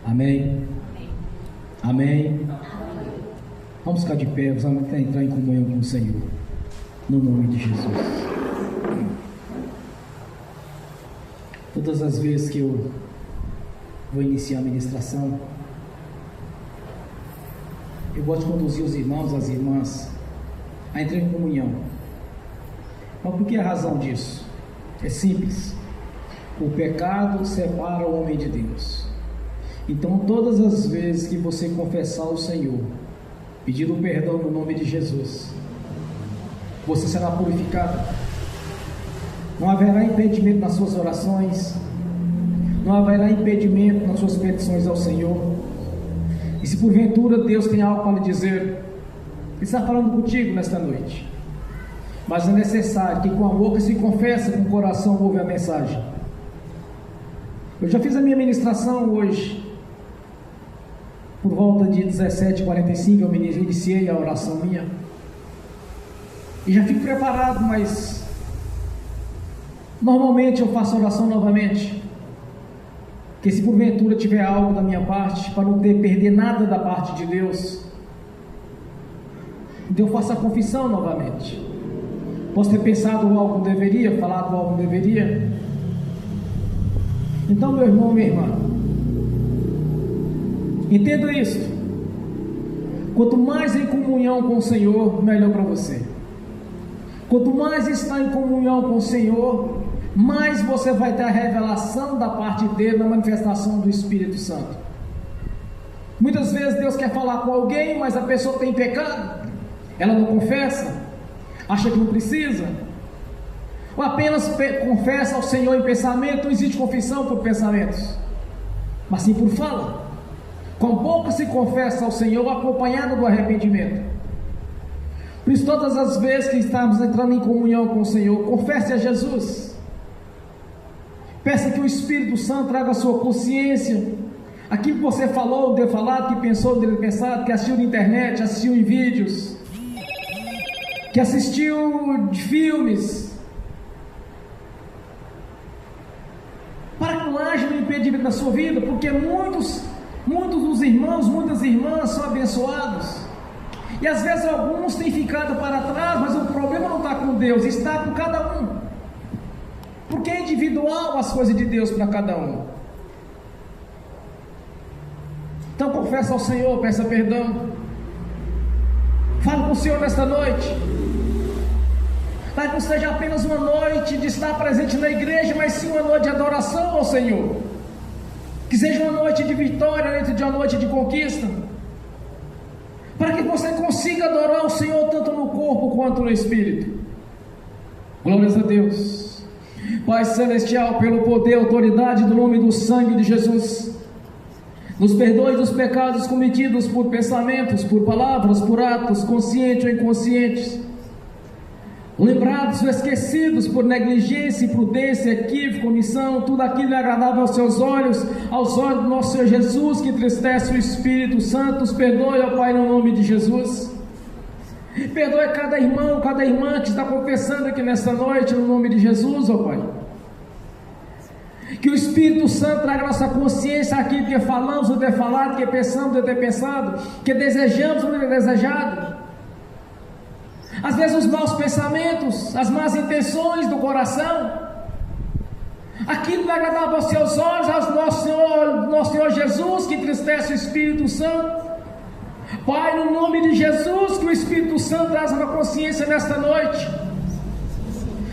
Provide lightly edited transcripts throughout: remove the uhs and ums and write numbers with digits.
Amém? Amém? Vamos ficar de pé, vamos entrar em comunhão com o Senhor, no nome de Jesus. Todas as vezes que eu vou iniciar a ministração, eu gosto de conduzir os irmãos, as irmãs, a entrar em comunhão. Mas por que a razão disso? É simples. O pecado separa o homem de Deus. Então, todas as vezes que você confessar ao Senhor, pedindo perdão no nome de Jesus, você será purificado. Não haverá impedimento nas suas orações, não haverá impedimento nas suas petições ao Senhor. E se porventura Deus tem algo para lhe dizer, Ele está falando contigo nesta noite. Mas é necessário que com a boca se confesse, com o coração ouve a mensagem. Eu já fiz a minha ministração hoje, por volta de 17h45, eu iniciei a oração minha. E já fico preparado, mas normalmente eu faço a oração novamente. Que se porventura tiver algo da minha parte, para não perder nada da parte de Deus, então eu faço a confissão novamente. Posso ter pensado algo que deveria, falado algo que deveria. Então, meu irmão, minha irmã, entenda isso. Quanto mais em comunhão com o Senhor, melhor para você. Quanto mais está em comunhão com o Senhor, mais você vai ter a revelação da parte dele, na manifestação do Espírito Santo. Muitas vezes Deus quer falar com alguém, mas a pessoa tem pecado, ela não confessa, acha que não precisa, ou apenas confessa ao Senhor em pensamento. Não existe confissão por pensamentos, mas sim por fala. Com boca se confessa ao Senhor, acompanhado do arrependimento. Por isso, todas as vezes que estamos entrando em comunhão com o Senhor, confesse a Jesus. Peça que o Espírito Santo traga a sua consciência, aquilo que você falou, deu falado, que pensou, deu pensado, que assistiu na internet, assistiu em vídeos, que assistiu de filmes, para que não haja um impedimento na sua vida, porque muitos dos irmãos, muitas irmãs são abençoados, e às vezes alguns têm ficado para trás, mas o problema não está com Deus, está com cada um. Porque é individual as coisas de Deus para cada um. Então confessa ao Senhor, peça perdão. Fala com o Senhor nesta noite. Para que não seja apenas uma noite de estar presente na igreja, mas sim uma noite de adoração ao Senhor. Que seja uma noite de vitória dentro de uma noite de conquista. Para que você consiga adorar o Senhor tanto no corpo quanto no espírito. Glórias a Deus. Pai Celestial, pelo poder e autoridade do nome do sangue de Jesus, nos perdoe dos pecados cometidos por pensamentos, por palavras, por atos, conscientes ou inconscientes, lembrados ou esquecidos por negligência, imprudência, equívoco, omissão, tudo aquilo é agradável aos seus olhos, aos olhos do nosso Senhor Jesus, que entristece o Espírito Santo. Nos perdoe, ó Pai, no nome de Jesus. Perdoe cada irmão, cada irmã que está confessando aqui nesta noite, no nome de Jesus, ó Pai. Que o Espírito Santo traga a nossa consciência aquilo que falamos ou ter falado, que pensamos ou ter pensado, que desejamos ou ter desejado. Às vezes os maus pensamentos, as más intenções do coração, aquilo que agradava aos seus olhos, ao nosso Senhor Jesus, que entristece o Espírito Santo. Pai, no nome de Jesus, que o Espírito Santo traz uma consciência nesta noite,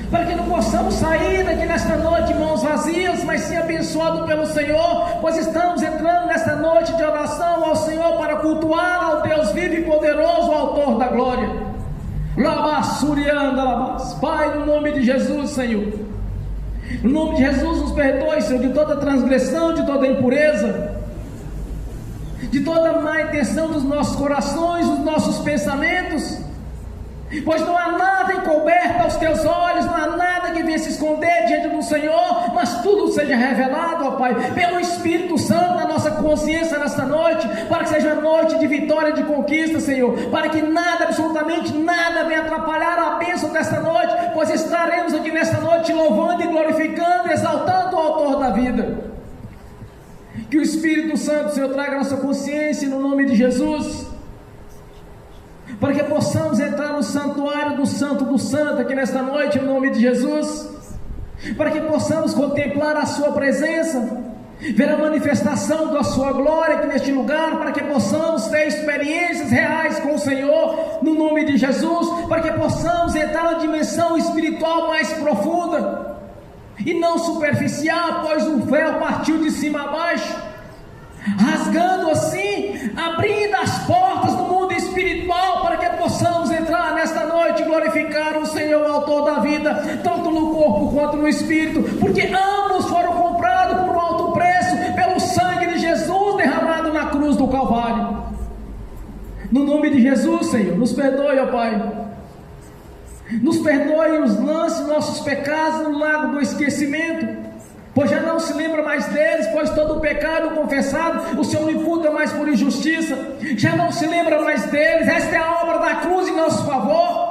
para que não possamos sair daqui nesta noite de mãos vazias, mas sim abençoado pelo Senhor, pois estamos entrando nesta noite de oração ao Senhor para cultuar ao Deus vivo e poderoso, o autor da glória. Pai, no nome de Jesus, Senhor, no nome de Jesus, nos perdoe, Senhor, de toda transgressão, de toda impureza, de toda má intenção dos nossos corações, dos nossos pensamentos, pois não há nada encoberto aos teus olhos, não há nada que venha se esconder diante do Senhor, mas tudo seja revelado, ó Pai, pelo Espírito Santo na nossa consciência nesta noite, para que seja noite de vitória, de conquista, Senhor, para que nada, absolutamente nada venha atrapalhar a bênção desta noite, pois estaremos aqui nesta noite louvando e glorificando, exaltando o autor da vida. Que o Espírito Santo, Senhor, traga a nossa consciência no nome de Jesus, para que possamos entrar no santuário do Santo do Santo aqui nesta noite, no nome de Jesus, para que possamos contemplar a Sua presença, ver a manifestação da Sua glória aqui neste lugar, para que possamos ter experiências reais com o Senhor, no nome de Jesus, para que possamos entrar na dimensão espiritual mais profunda, e não superficial, pois o véu partiu de cima a baixo, rasgando assim, abrindo as portas do mundo espiritual, para que possamos entrar nesta noite e glorificar o Senhor, o autor da vida, tanto no corpo quanto no espírito, porque ambos foram comprados por um alto preço, pelo sangue de Jesus derramado na cruz do Calvário. No nome de Jesus, Senhor, nos perdoe, ó Pai. Nos perdoe e nos lance nossos pecados no lago do esquecimento, pois já não se lembra mais deles, pois todo o pecado confessado o Senhor não imputa mais por injustiça, já não se lembra mais deles. Esta é a obra da cruz em nosso favor.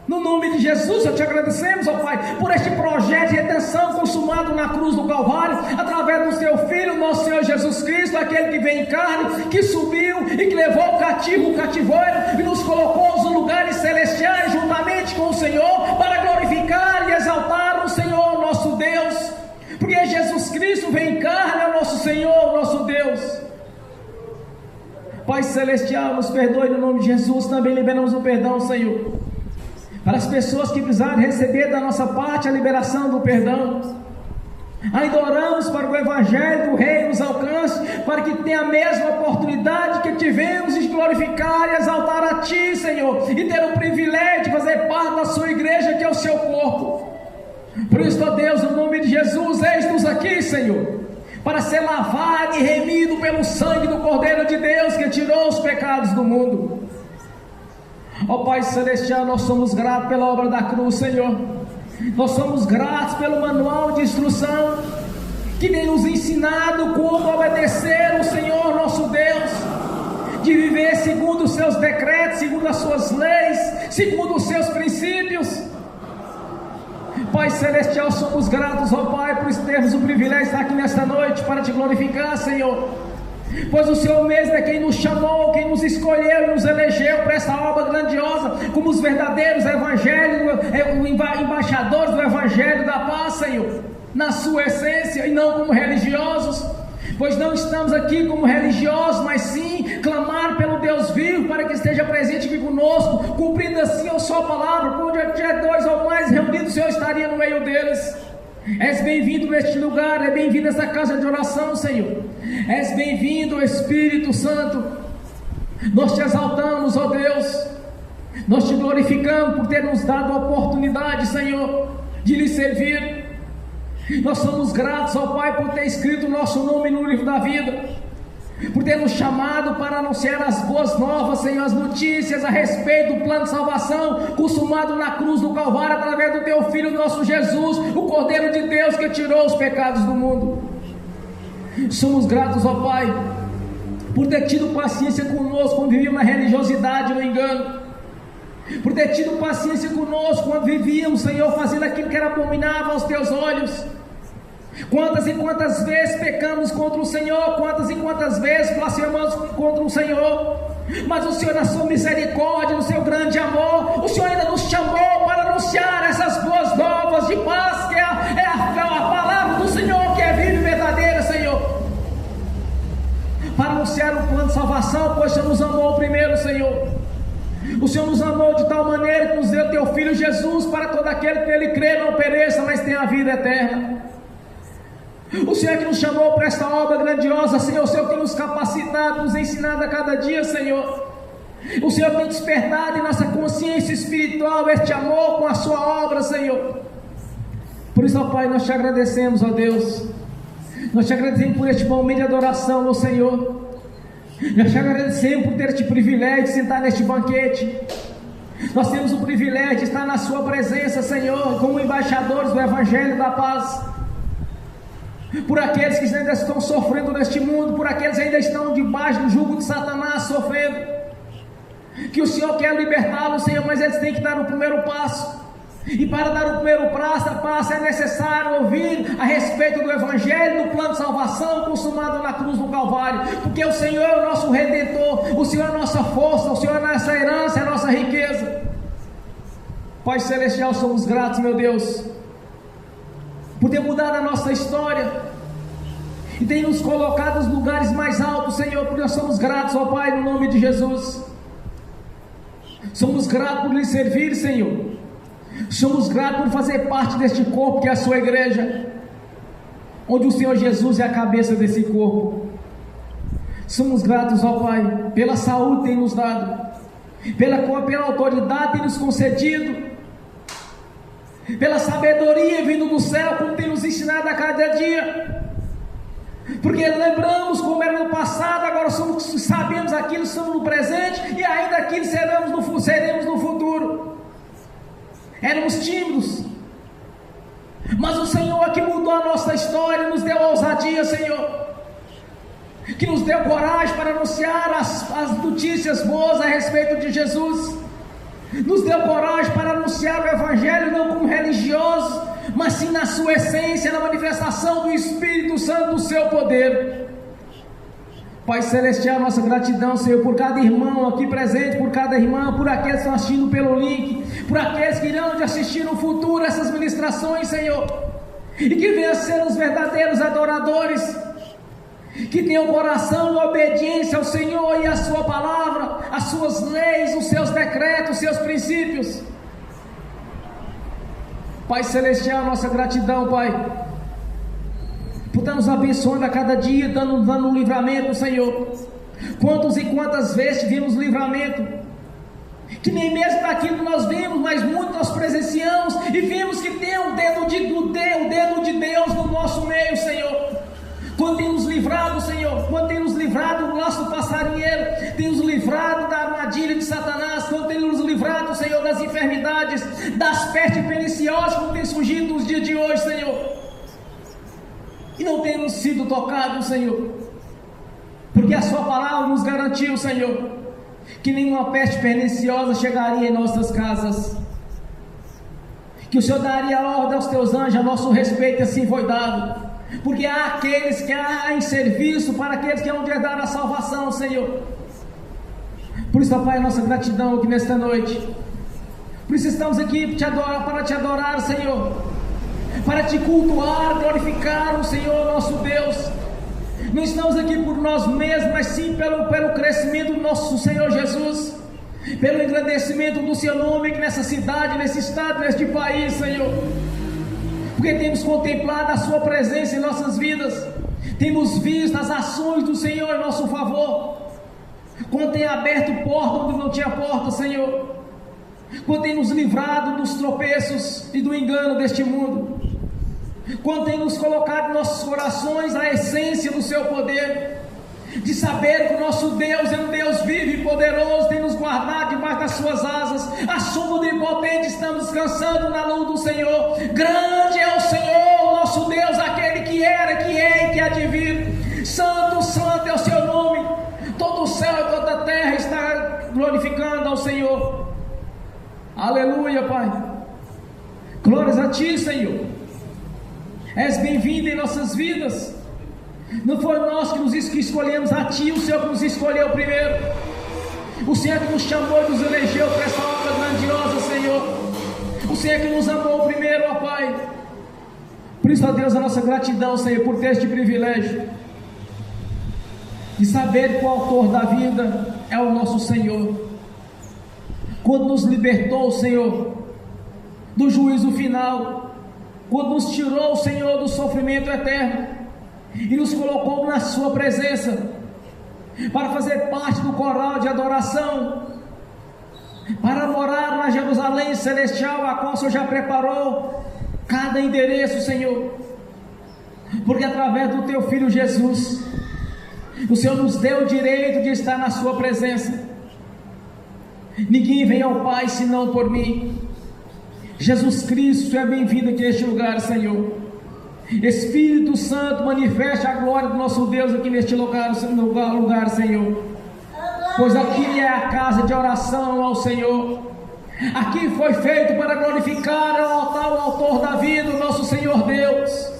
No nome de Jesus, eu te agradecemos, ó Pai, por este projeto de redenção consumado na cruz do Calvário, através do Teu Filho, nosso Senhor Jesus Cristo, aquele que veio em carne, que subiu e que levou o cativo, o cativeiro, e nos colocou nos lugares celestiais, juntamente com o Senhor, para glorificar e exaltar o Senhor, nosso Deus, porque Jesus Cristo veio em carne, é o nosso Senhor, nosso Deus. Pai Celestial, nos perdoe no nome de Jesus. Também liberamos o perdão, Senhor, para as pessoas que precisarem receber da nossa parte a liberação do perdão. Ainda oramos para que o Evangelho do Rei nos alcance, para que tenha a mesma oportunidade que tivemos de glorificar e exaltar a Ti, Senhor, e ter o privilégio de fazer parte da Sua igreja, que é o Seu corpo. Por isso, ó Deus, no nome de Jesus, eis-nos aqui, Senhor, para ser lavado e remido pelo sangue do Cordeiro de Deus, que tirou os pecados do mundo. Ó Pai Celestial, nós somos gratos pela obra da cruz, Senhor. Nós somos gratos pelo manual de instrução que tem nos ensinado como obedecer o Senhor nosso Deus, de viver segundo os Seus decretos, segundo as Suas leis, segundo os Seus princípios. Pai Celestial, somos gratos, ó Pai, por termos o privilégio de estar aqui nesta noite para Te glorificar, Senhor, pois o Senhor mesmo é quem nos chamou, quem nos escolheu e nos elegeu para essa obra grandiosa, como os verdadeiros embaixadores do Evangelho da paz, Senhor, na sua essência, e não como religiosos, pois não estamos aqui como religiosos, mas sim clamar pelo Deus vivo, para que esteja presente aqui conosco, cumprindo assim a Sua palavra. Onde tiver dois ou mais reunidos, o Senhor estaria no meio deles. És bem-vindo neste lugar, é bem-vindo essa casa de oração, Senhor. És bem-vindo, Espírito Santo. Nós Te exaltamos, ó Deus. Nós Te glorificamos por ter nos dado a oportunidade, Senhor, de Lhe servir. Nós somos gratos, ó Pai, por ter escrito o nosso nome no livro da vida, por ter nos chamado para anunciar as boas novas, Senhor, as notícias a respeito do plano de salvação consumado na cruz do Calvário, através do Teu Filho, nosso Jesus, o Cordeiro de Deus que tirou os pecados do mundo. Somos gratos, ó Pai, por ter tido paciência conosco quando vivíamos na religiosidade e no engano, por ter tido paciência conosco quando vivíamos, Senhor, fazendo aquilo que era abominável aos Teus olhos. Quantas e quantas vezes pecamos contra o Senhor, quantas e quantas vezes blasfemamos contra o Senhor, mas o Senhor, na Sua misericórdia, no Seu grande amor, o Senhor ainda nos chamou para anunciar essas boas novas de paz, que é a palavra do Senhor, que é viva e verdadeira, Senhor, para anunciar o plano de salvação, pois o Senhor nos amou primeiro, Senhor. O Senhor nos amou de tal maneira que nos deu Teu Filho Jesus, para todo aquele que nele crê não pereça, mas tenha a vida eterna. O Senhor que nos chamou para esta obra grandiosa, Senhor, o Senhor que nos capacitado, nos ensinado a cada dia, Senhor. O Senhor tem despertado em nossa consciência espiritual este amor com a Sua obra, Senhor. Por isso, ó Pai, nós Te agradecemos, ó Deus. Nós Te agradecemos por este momento de adoração, ó Senhor. Nós Te agradecemos por ter este privilégio de sentar neste banquete. Nós temos o privilégio de estar na Sua presença, Senhor, como embaixadores do Evangelho da paz. Por aqueles que ainda estão sofrendo neste mundo, por aqueles que ainda estão debaixo do jugo de Satanás, sofrendo, que o Senhor quer libertá-los, Senhor, mas eles têm que dar o primeiro passo. E para dar o primeiro passo é necessário ouvir a respeito do Evangelho, do plano de salvação consumado na cruz do Calvário, porque o Senhor é o nosso Redentor, o Senhor é a nossa força, o Senhor é a nossa herança, é a nossa riqueza. Pai Celestial, somos gratos, meu Deus, por ter mudado a nossa história e tem nos colocado nos lugares mais altos, Senhor, porque nós somos gratos, ó Pai, no nome de Jesus. Somos gratos por lhe servir, Senhor. Somos gratos por fazer parte deste corpo que é a sua igreja, onde o Senhor Jesus é a cabeça desse corpo. Somos gratos, ó Pai, pela saúde que tem nos dado, pela autoridade que tem nos concedido, pela sabedoria vindo do céu, como tem nos ensinado a cada dia. Porque lembramos como era no passado, agora sabemos aquilo, estamos no presente e ainda aquilo seremos no futuro. Éramos tímidos, mas o Senhor é que mudou a nossa história, nos deu ousadia, Senhor, que nos deu coragem para anunciar as notícias boas a respeito de Jesus, nos deu coragem para anunciar o Evangelho não como religiosos, mas sim na sua essência, na manifestação do Espírito Santo, do seu poder. Pai Celestial, nossa gratidão, Senhor, por cada irmão aqui presente, por cada irmã, por aqueles que estão assistindo pelo link, por aqueles que irão de assistir no futuro essas ministrações, Senhor, e que venham ser os verdadeiros adoradores, que tenham coração de obediência ao Senhor e à sua palavra, às suas leis, os seus decretos, os seus princípios. Pai Celestial, nossa gratidão, Pai, por estar nos abençoando a cada dia, dando um livramento, Senhor. Quantos e quantas vezes tivemos livramento, que nem mesmo daquilo que nós vimos, mas muito nós presenciamos e vimos que tem o dedo de Deus no nosso meio, Senhor. Quando tem nos livrado, Senhor, quando tem nos livrado do laço do passarinheiro, tem nos livrado da armadilha de Satanás, quando tem nos livrado, Senhor, das enfermidades, das pestes perniciosas que tem surgido nos dias de hoje, Senhor. E não temos sido tocados, Senhor, porque a sua palavra nos garantiu, Senhor, que nenhuma peste perniciosa chegaria em nossas casas, que o Senhor daria ordem aos teus anjos a nosso respeito, e assim foi dado, porque há aqueles que há em serviço para aqueles que hão de herdar a salvação, Senhor. Por isso, Pai, a nossa gratidão aqui nesta noite. Por isso estamos aqui para te adorar, Senhor, para te cultuar, glorificar o Senhor nosso Deus. Não estamos aqui por nós mesmos, mas sim pelo crescimento do nosso Senhor Jesus, pelo engrandecimento do seu nome aqui nessa cidade, nesse estado, neste país, Senhor, porque temos contemplado a sua presença em nossas vidas, temos visto as ações do Senhor em nosso favor, quando tem aberto porta onde não tinha porta, Senhor, quando tem nos livrado dos tropeços e do engano deste mundo, quando tem nos colocado em nossos corações a essência do seu poder, de saber que o nosso Deus é um Deus vivo e poderoso, tem nos guardado debaixo das suas asas, a sombra do impotente estamos descansando na luz do Senhor. Grande é o Senhor, nosso Deus, aquele que era, que é e que há de vir. Santo, santo é o seu nome, todo o céu e toda a terra está glorificando ao Senhor. Aleluia, Pai, glórias a Ti, Senhor. És bem-vindo em nossas vidas. Não foi nós que escolhemos a Ti, o Senhor que nos escolheu primeiro, o Senhor que nos chamou e nos elegeu para essa obra grandiosa, Senhor, o Senhor que nos amou primeiro, ó Pai. Por isso, ó Deus, a nossa gratidão, Senhor, por ter este privilégio de saber que o autor da vida é o nosso Senhor. Quando nos libertou, Senhor, do juízo final, quando nos tirou, Senhor, do sofrimento eterno e nos colocou na sua presença para fazer parte do coral de adoração, para morar na Jerusalém celestial, a qual o Senhor já preparou cada endereço, Senhor, porque através do Teu Filho Jesus, o Senhor nos deu o direito de estar na sua presença. Ninguém vem ao Pai senão por mim. Jesus Cristo é bem-vindo aqui neste lugar, Senhor. Espírito Santo, manifeste a glória do nosso Deus aqui neste lugar, Senhor, pois aqui é a casa de oração ao Senhor, Aqui foi feito para glorificar o autor da vida, o nosso Senhor Deus.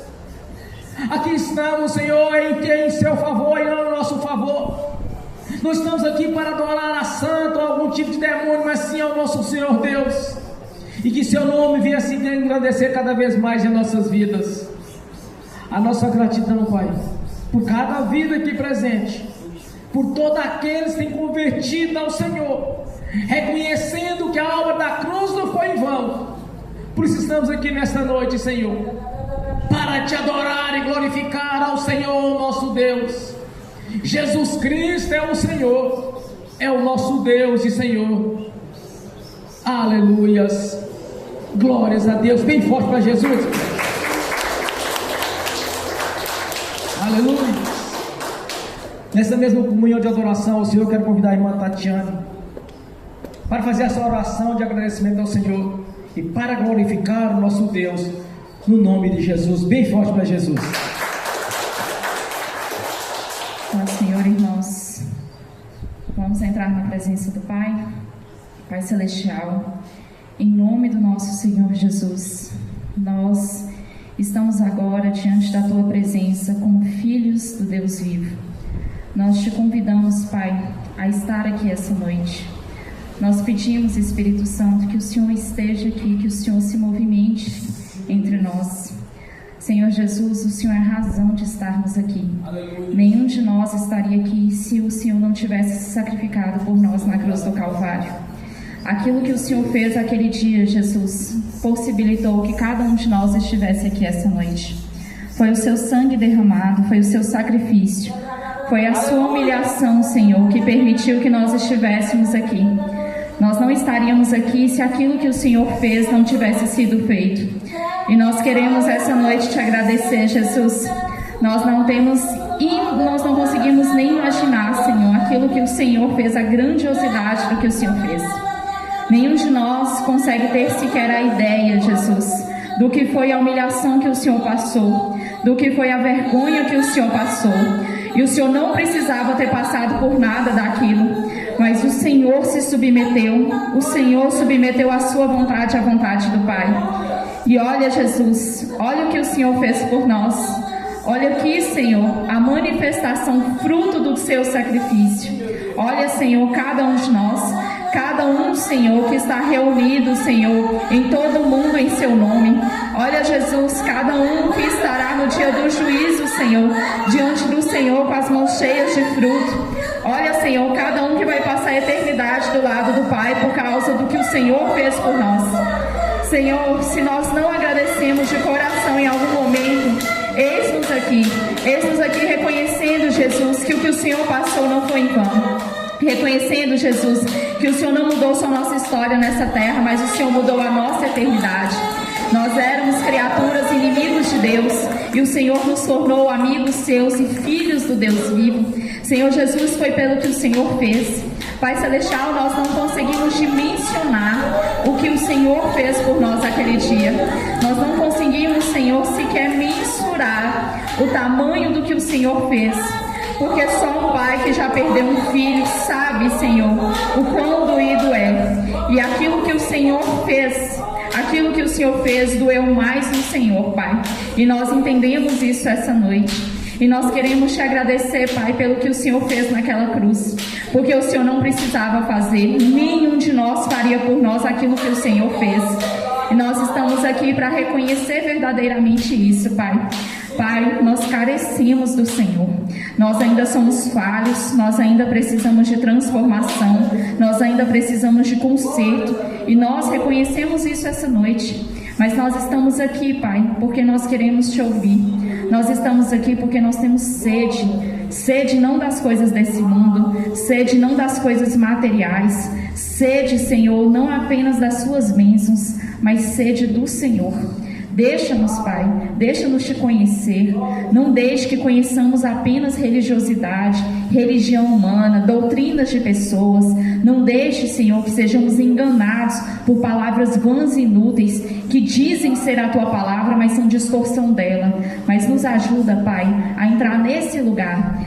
Aqui estamos, Senhor, em seu favor e não em nosso favor. Não estamos aqui para adorar a santo ou algum tipo de demônio, mas sim ao nosso Senhor Deus. E que seu nome venha se engrandecer cada vez mais em nossas vidas. A nossa gratidão, Pai, por cada vida aqui presente, por todos aqueles que têm convertido ao Senhor, reconhecendo que a obra da cruz não foi em vão. Por isso estamos aqui nesta noite, Senhor, para te adorar e glorificar ao Senhor nosso Deus. Jesus Cristo é o Senhor, é o nosso Deus e Senhor. Aleluias, glórias a Deus, bem forte para Jesus. Aleluia. Nessa mesma comunhão de adoração ao Senhor, eu quero convidar a irmã Tatiane para fazer essa oração de agradecimento ao Senhor e para glorificar o nosso Deus, no nome de Jesus, bem forte para Jesus. Então, Senhor, irmãos, vamos entrar na presença do Pai, Pai Celestial, em nome do nosso Senhor Jesus. Nós estamos agora diante da Tua presença como filhos do Deus vivo. Nós te convidamos, Pai, a estar aqui essa noite. Nós pedimos, Espírito Santo, que o Senhor esteja aqui, que o Senhor se movimente entre nós. Senhor Jesus, o Senhor é a razão de estarmos aqui. Aleluia. Nenhum de nós estaria aqui se o Senhor não tivesse se sacrificado por nós na cruz do Calvário. Aquilo que o Senhor fez aquele dia, Jesus, possibilitou que cada um de nós estivesse aqui essa noite. Foi o seu sangue derramado, foi o seu sacrifício, foi a sua humilhação, Senhor, que permitiu que nós estivéssemos aqui. Nós não estaríamos aqui se aquilo que o Senhor fez não tivesse sido feito. E nós queremos essa noite te agradecer, Jesus. Nós não conseguimos nem imaginar, Senhor, aquilo que o Senhor fez, a grandiosidade do que o Senhor fez. Nenhum de nós consegue ter sequer a ideia, Jesus, do que foi a humilhação que o Senhor passou, do que foi a vergonha que o Senhor passou. E o Senhor não precisava ter passado por nada daquilo, mas o Senhor se submeteu, o Senhor submeteu a sua vontade à vontade do Pai. E olha, Jesus, olha o que o Senhor fez por nós. Olha aqui, Senhor, a manifestação fruto do seu sacrifício. Olha, Senhor, cada um de nós, cada um, Senhor, que está reunido, Senhor, em todo o mundo em seu nome. Olha, Jesus, cada um que estará no dia do juízo, Senhor, diante do Senhor com as mãos cheias de fruto. Olha, Senhor, cada um que vai passar a eternidade do lado do Pai por causa do que o Senhor fez por nós. Senhor, se nós não agradecemos de coração em algum momento, eis-nos aqui reconhecendo, Jesus, que o que o Senhor passou não foi em vão. Reconhecendo, Jesus, que o Senhor não mudou só a nossa história nessa terra, mas o Senhor mudou a nossa eternidade. Nós éramos criaturas inimigos de Deus e o Senhor nos tornou amigos seus e filhos do Deus vivo. Senhor Jesus, foi pelo que o Senhor fez. Pai Celestial, nós não conseguimos dimensionar o que o Senhor fez por nós aquele dia. Nós não conseguimos, Senhor, sequer mensurar o tamanho do que o Senhor fez. Porque só um pai que já perdeu um filho sabe, Senhor, o quão doído é. E aquilo que o Senhor fez doeu mais no Senhor, Pai. E nós entendemos isso essa noite. E nós queremos te agradecer, Pai, pelo que o Senhor fez naquela cruz. Porque o Senhor não precisava fazer. Nenhum de nós faria por nós aquilo que o Senhor fez. E nós estamos aqui para reconhecer verdadeiramente isso, Pai. Pai, nós carecemos do Senhor. Nós ainda somos falhos, nós ainda precisamos de transformação, nós ainda precisamos de conserto. E nós reconhecemos isso essa noite. Mas nós estamos aqui, Pai, porque nós queremos te ouvir. Nós estamos aqui porque nós temos sede. Sede não das coisas desse mundo, sede não das coisas materiais, sede, Senhor, não apenas das suas bênçãos, mas sede do Senhor. Deixa-nos, Pai, deixa-nos te conhecer. Não deixe que conheçamos apenas religiosidade, religião humana, doutrinas de pessoas. Não deixe, Senhor, que sejamos enganados por palavras vãs e inúteis, que dizem ser a Tua palavra, mas são distorção dela. Mas nos ajuda, Pai, a entrar nesse lugar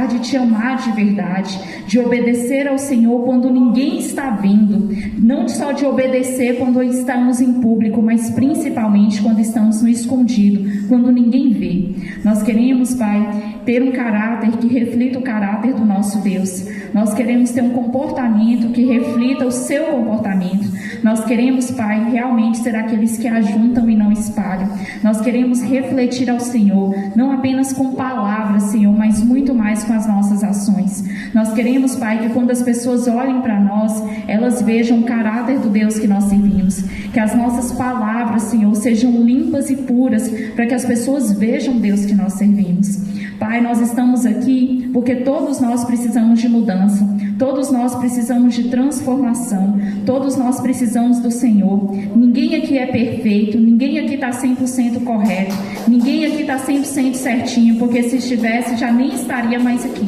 de Te amar de verdade, de obedecer ao Senhor quando ninguém está vendo, não só de obedecer quando estamos em público, mas principalmente quando estamos no escondido, quando ninguém vê. Nós queremos, Pai, ter um caráter que reflita o caráter do nosso Deus. Nós queremos ter um comportamento que reflita o Seu comportamento. Nós queremos, Pai, realmente ser aqueles que ajuntam e não espalham. Nós queremos refletir ao Senhor, não apenas com palavras, Senhor, mas muito mais com as nossas ações. Nós queremos, Pai, que quando as pessoas olhem para nós, elas vejam o caráter do Deus que nós servimos. Que as nossas palavras, Senhor, sejam limpas e puras, para que as pessoas vejam o Deus que nós servimos. Pai, nós estamos aqui porque todos nós precisamos de mudança, todos nós precisamos de transformação, todos nós precisamos do Senhor. Ninguém aqui é perfeito, ninguém aqui está 100% correto, ninguém aqui está 100% certinho, porque se estivesse já nem estaria mais aqui.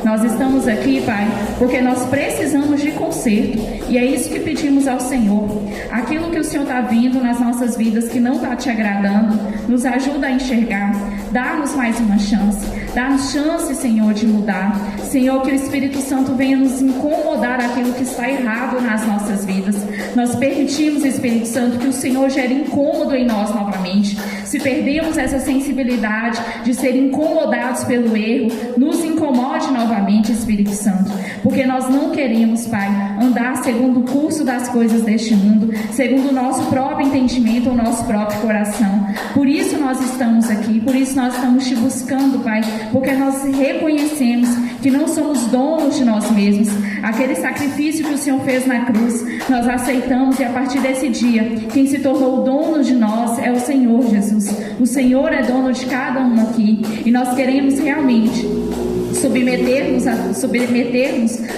Nós estamos aqui, Pai, porque nós precisamos de conserto, e é isso que pedimos ao Senhor. Aquilo que o Senhor está vendo nas nossas vidas que não está Te agradando, nos ajuda a enxergar, dá-nos mais uma chance. Dá-nos chance, Senhor, de mudar. Senhor, que o Espírito Santo venha nos incomodar aquilo que está errado nas nossas vidas. Nós permitimos, Espírito Santo, que o Senhor gere incômodo em nós novamente. Se perdemos essa sensibilidade de ser incomodados pelo erro, nos incomode novamente, Espírito Santo. Porque nós não queremos, Pai, andar segundo o curso das coisas deste mundo, segundo o nosso próprio entendimento, o nosso próprio coração. Por isso nós estamos aqui, por isso nós estamos Te buscando, Pai, porque nós reconhecemos que não somos donos de nós mesmos. Aquele sacrifício que o Senhor fez na cruz, nós aceitamos, e a partir desse dia, quem se tornou dono de nós é o Senhor Jesus. O Senhor é dono de cada um aqui, e nós queremos realmente submetermos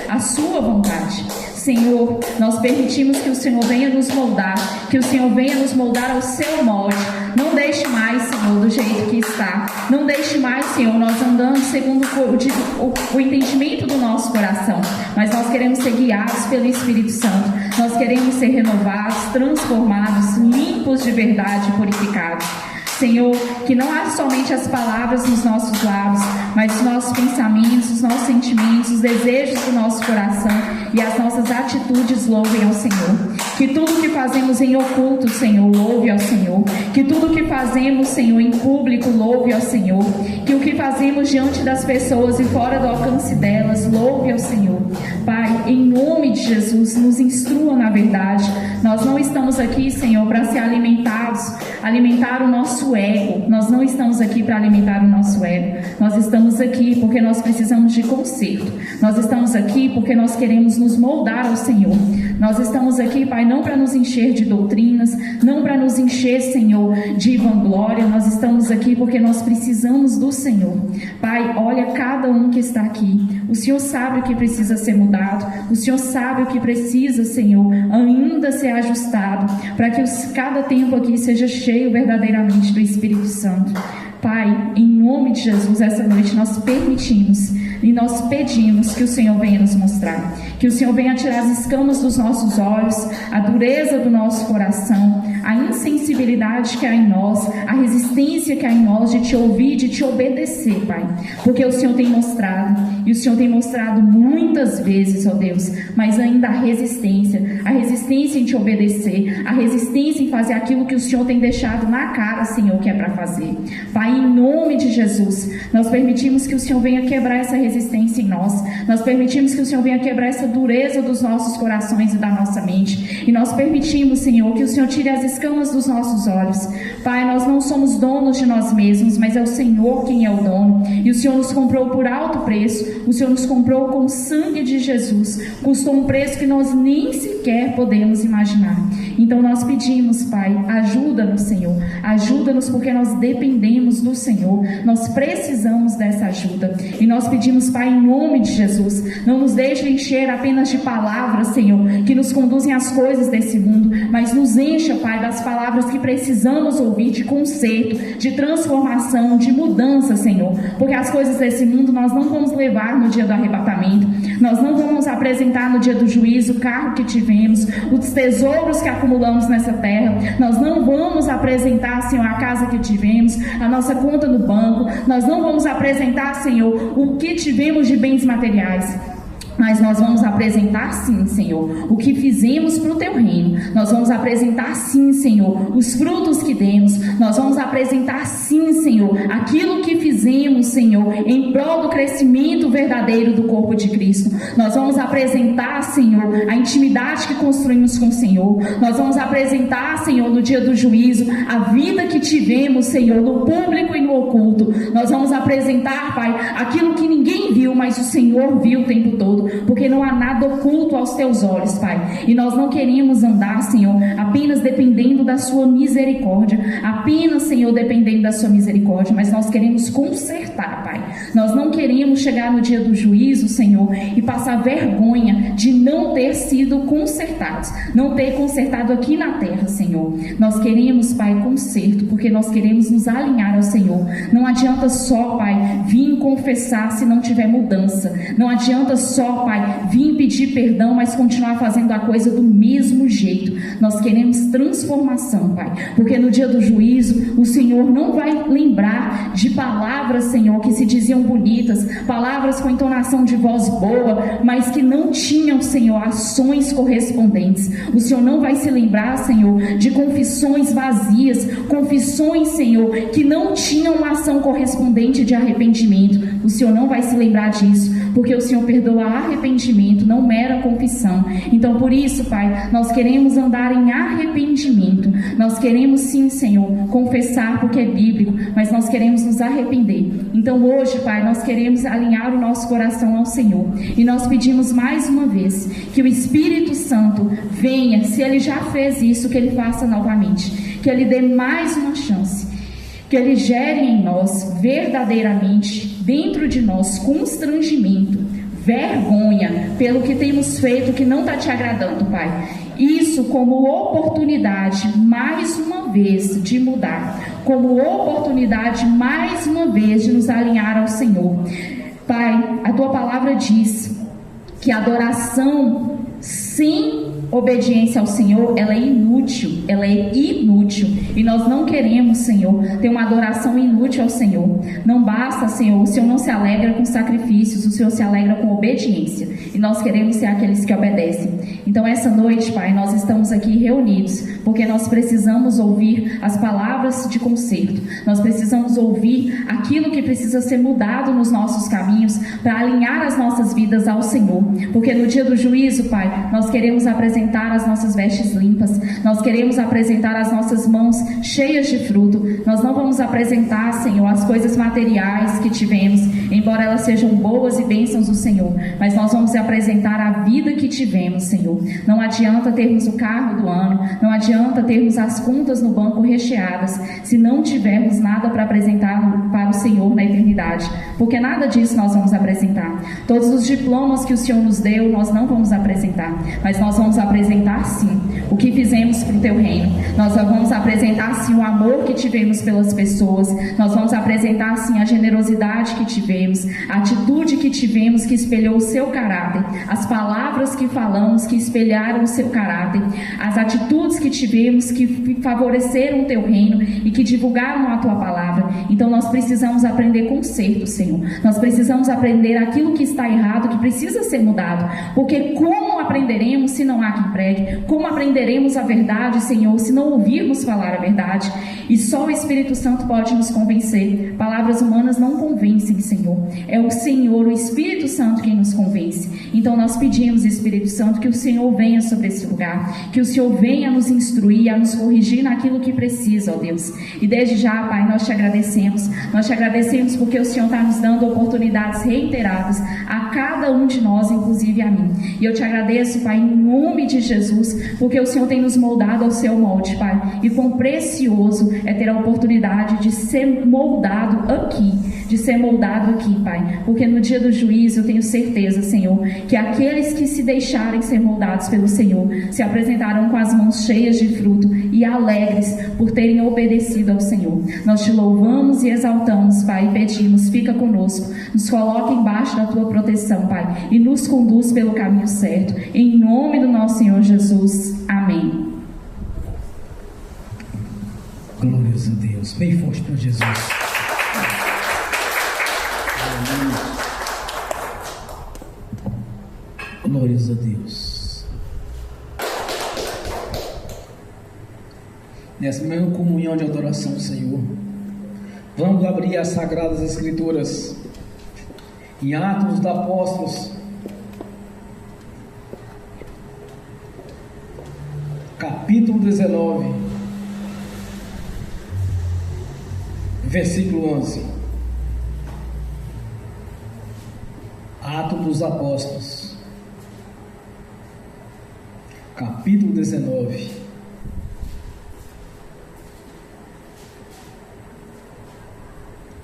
à Sua vontade. Senhor, nós permitimos que o Senhor venha nos moldar, que o Senhor venha nos moldar ao Seu molde. Não deixe mais, Senhor, do jeito que está. Não deixe mais, Senhor, nós andando segundo o entendimento do nosso coração. Mas nós queremos ser guiados pelo Espírito Santo. Nós queremos ser renovados, transformados, limpos de verdade e purificados. Senhor, que não há somente as palavras nos nossos lábios, mas os nossos pensamentos, os nossos sentimentos, os desejos do nosso coração e as nossas atitudes louvem ao Senhor. Que tudo que fazemos em oculto, Senhor, louve ao Senhor. Que tudo que fazemos, Senhor, em público, louve ao Senhor. Que o que fazemos diante das pessoas e fora do alcance delas, louve ao Senhor. Pai, em nome de Jesus, nos instrua na verdade. Nós não estamos aqui, Senhor, para ser alimentar o nosso ego. Nós não estamos aqui para alimentar o nosso ego. Nós estamos aqui porque nós precisamos de conserto. Nós estamos aqui porque nós queremos nos moldar ao Senhor. Nós estamos aqui, Pai, não para nos encher de doutrinas, não para nos encher, Senhor, de vanglória. Nós estamos aqui porque nós precisamos do Senhor. Pai, olha cada um que está aqui. O Senhor sabe o que precisa ser mudado. O Senhor sabe o que precisa, Senhor, ainda ser ajustado, para que cada tempo aqui seja cheio verdadeiramente do Espírito Santo. Pai, em nome de Jesus, essa noite nós permitimos e nós pedimos que o Senhor venha nos mostrar, que o Senhor venha tirar as escamas dos nossos olhos, a dureza do nosso coração, a insensibilidade que há em nós, a resistência que há em nós de Te ouvir, de Te obedecer, Pai, porque o Senhor tem mostrado, e o Senhor tem mostrado muitas vezes, ó Deus, mas ainda a resistência em Te obedecer, a resistência em fazer aquilo que o Senhor tem deixado na cara, Senhor, que é para fazer. Pai, em nome de Jesus, nós permitimos que o Senhor venha quebrar essa resistência em nós. Nós permitimos que o Senhor venha quebrar essa dureza dos nossos corações e da nossa mente. E nós permitimos, Senhor, que o Senhor tire as escamas dos nossos olhos. Pai, nós não somos donos de nós mesmos, mas é o Senhor quem é o dono. E o Senhor nos comprou por alto preço. O Senhor nos comprou com o sangue de Jesus. Custou um preço que nós nem sequer podemos imaginar. Então nós pedimos, Pai, ajuda-nos, Senhor. Ajuda-nos porque nós dependemos do Senhor. Nós precisamos dessa ajuda. E nós pedimos, Pai, em nome de Jesus, não nos deixe encher apenas de palavras, Senhor, que nos conduzem às coisas desse mundo, mas nos encha, Pai, das palavras que precisamos ouvir de conserto, de transformação, de mudança, Senhor. Porque as coisas desse mundo nós não vamos levar no dia do arrebatamento, nós não vamos apresentar no dia do juízo o carro que tivemos, os tesouros que acumulamos nessa terra, nós não vamos apresentar, Senhor, a casa que tivemos, a nossa conta no banco, nós não vamos apresentar, Senhor, o que tivemos de bens materiais. Mas nós vamos apresentar sim, Senhor, o que fizemos para o Teu reino. Nós vamos apresentar sim, Senhor, os frutos que demos. Nós vamos apresentar sim, Senhor, aquilo que fizemos, Senhor, em prol do crescimento verdadeiro do corpo de Cristo. Nós vamos apresentar, Senhor, a intimidade que construímos com o Senhor. Nós vamos apresentar, Senhor, no dia do juízo, a vida que tivemos, Senhor, no público e no oculto. Nós vamos apresentar, Pai, aquilo que ninguém viu, mas o Senhor viu o tempo todo. Porque não há nada oculto aos Teus olhos, Pai. E nós não queremos andar, Senhor, apenas dependendo da Sua misericórdia. Apenas, Senhor, dependendo da Sua misericórdia. Mas nós queremos consertar, Pai. Nós não queremos chegar no dia do juízo, Senhor, e passar vergonha de não ter sido consertados. Não ter consertado aqui na terra, Senhor. Nós queremos, Pai, conserto, porque nós queremos nos alinhar ao Senhor. Não adianta só, Pai, vir confessar se não tiver mudança. Não adianta só, Pai, vim pedir perdão, mas continuar fazendo a coisa do mesmo jeito. Nós queremos transformação, Pai, porque no dia do juízo o Senhor não vai lembrar de palavras, Senhor, que se diziam bonitas, palavras com entonação de voz boa, mas que não tinham, Senhor, ações correspondentes. O Senhor não vai se lembrar, Senhor, de confissões vazias, confissões, Senhor, que não tinham uma ação correspondente de arrependimento. O Senhor não vai se lembrar disso, porque o Senhor perdoa arrependimento, não mera confissão. Então, por isso, Pai, nós queremos andar em arrependimento. Nós queremos sim, Senhor, confessar porque é bíblico, mas nós queremos nos arrepender. Então, hoje, Pai, nós queremos alinhar o nosso coração ao Senhor. E nós pedimos mais uma vez que o Espírito Santo venha, se Ele já fez isso, que Ele faça novamente. Que Ele dê mais uma chance. Que Ele gere em nós, verdadeiramente, dentro de nós, constrangimento, vergonha pelo que temos feito que não está Te agradando, Pai. Isso como oportunidade, mais uma vez, de mudar. Como oportunidade, mais uma vez, de nos alinhar ao Senhor. Pai, a Tua palavra diz que a adoração sem obediência ao Senhor, ela é inútil, e nós não queremos, Senhor, ter uma adoração inútil ao Senhor. Não basta, Senhor, o Senhor não se alegra com sacrifícios, o Senhor se alegra com obediência, e nós queremos ser aqueles que obedecem. Então essa noite, Pai, nós estamos aqui reunidos, porque nós precisamos ouvir as palavras de conserto, nós precisamos ouvir aquilo que precisa ser mudado nos nossos caminhos, para alinhar as nossas vidas ao Senhor, porque no dia do juízo, Pai, nós queremos apresentar as nossas vestes limpas, nós queremos apresentar as nossas mãos cheias de fruto. Nós não vamos apresentar, Senhor, as coisas materiais que tivemos, embora elas sejam boas e bênçãos do Senhor, mas nós vamos apresentar a vida que tivemos, Senhor. Não adianta termos o carro do ano, não adianta termos as contas no banco recheadas, se não tivermos nada para apresentar para o Senhor na eternidade, porque nada disso nós vamos apresentar. Todos os diplomas que o Senhor nos deu, nós não vamos apresentar, mas nós vamos apresentar sim o que fizemos para o Teu reino. Nós vamos apresentar sim o amor que tivemos pelas pessoas, nós vamos apresentar sim a generosidade que tivemos, a atitude que tivemos que espelhou o Seu caráter, as palavras que falamos que espelharam o Seu caráter, as atitudes que tivemos que favoreceram o Teu reino e que divulgaram a Tua palavra. Então nós precisamos aprender conserto, Senhor. Nós precisamos aprender aquilo que está errado, que precisa ser mudado, porque como aprenderemos se não há quem pregue? Como aprenderemos a verdade, Senhor, se não ouvirmos falar a verdade? E só o Espírito Santo pode nos convencer. Palavras humanas não convencem, Senhor. É o Senhor, o Espírito Santo, quem nos convence. Então nós pedimos, Espírito Santo, que o Senhor venha sobre esse lugar, que o Senhor venha nos instruir, a nos corrigir naquilo que precisa, ó Deus. E desde já, Pai, nós Te agradecemos. Nós Te agradecemos porque o Senhor está nos dando oportunidades reiteradas a cada um de nós, inclusive a mim. E eu Te agradeço, Pai, em nome nome de Jesus, porque o Senhor tem nos moldado ao seu molde, Pai, e quão precioso é ter a oportunidade de ser moldado aqui, Pai, porque no dia do juízo eu tenho certeza, Senhor, que aqueles que se deixarem ser moldados pelo Senhor se apresentarão com as mãos cheias de fruto e alegres por terem obedecido ao Senhor. Nós te louvamos e exaltamos, Pai, e pedimos, fica conosco, nos coloca embaixo da tua proteção, Pai, e nos conduz pelo caminho certo, em nome do nosso Senhor Jesus, amém. Glórias a Deus, bem forte para Jesus. Glórias a Deus. Nessa mesma comunhão de adoração ao Senhor, vamos abrir as Sagradas Escrituras em Atos dos Apóstolos, capítulo 19, versículo 11. Atos dos Apóstolos, capítulo 19,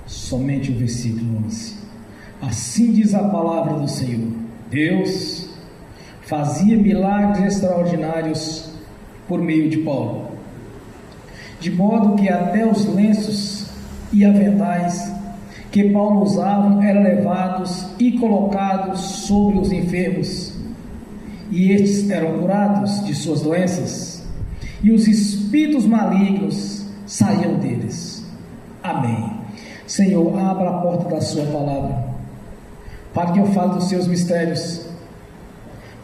somente o versículo 11. Assim diz a palavra do Senhor: Deus fazia milagres extraordinários por meio de Paulo, de modo que até os lenços e aventais que Paulo usava eram levados e colocados sobre os enfermos, e estes eram curados de suas doenças, e os espíritos malignos saíam deles. Amém. Senhor, abra a porta da sua palavra, para que eu fale dos seus mistérios,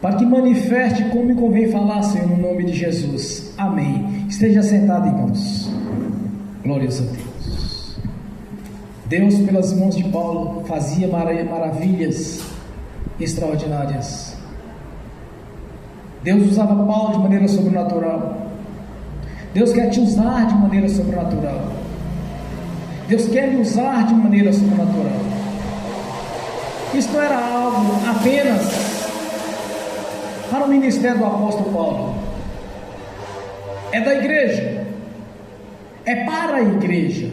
para que manifeste como me convém falar, Senhor, no nome de Jesus. Amém. Esteja sentado, irmãos. Glórias a Deus. Deus, pelas mãos de Paulo, fazia maravilhas extraordinárias. Deus usava Paulo de maneira sobrenatural. Deus quer te usar de maneira sobrenatural. Deus quer me usar de maneira sobrenatural. Isso não era algo apenas para o ministério do apóstolo Paulo. É da igreja. É para a igreja.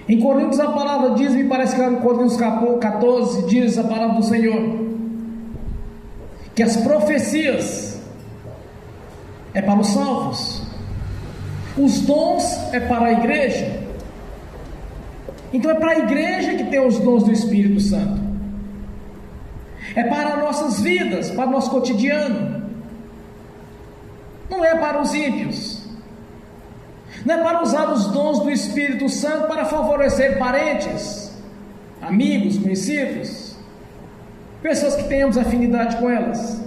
Em Coríntios a palavra diz, me parece que lá em Coríntios 14 diz a palavra do Senhor, que as profecias é para os salvos, os dons é para a igreja. Então é para a igreja que tem os dons do Espírito Santo, é para nossas vidas, para o nosso cotidiano, não é para os ímpios. Não é para usar os dons do Espírito Santo para favorecer parentes, amigos, conhecidos, pessoas que tenhamos afinidade com elas.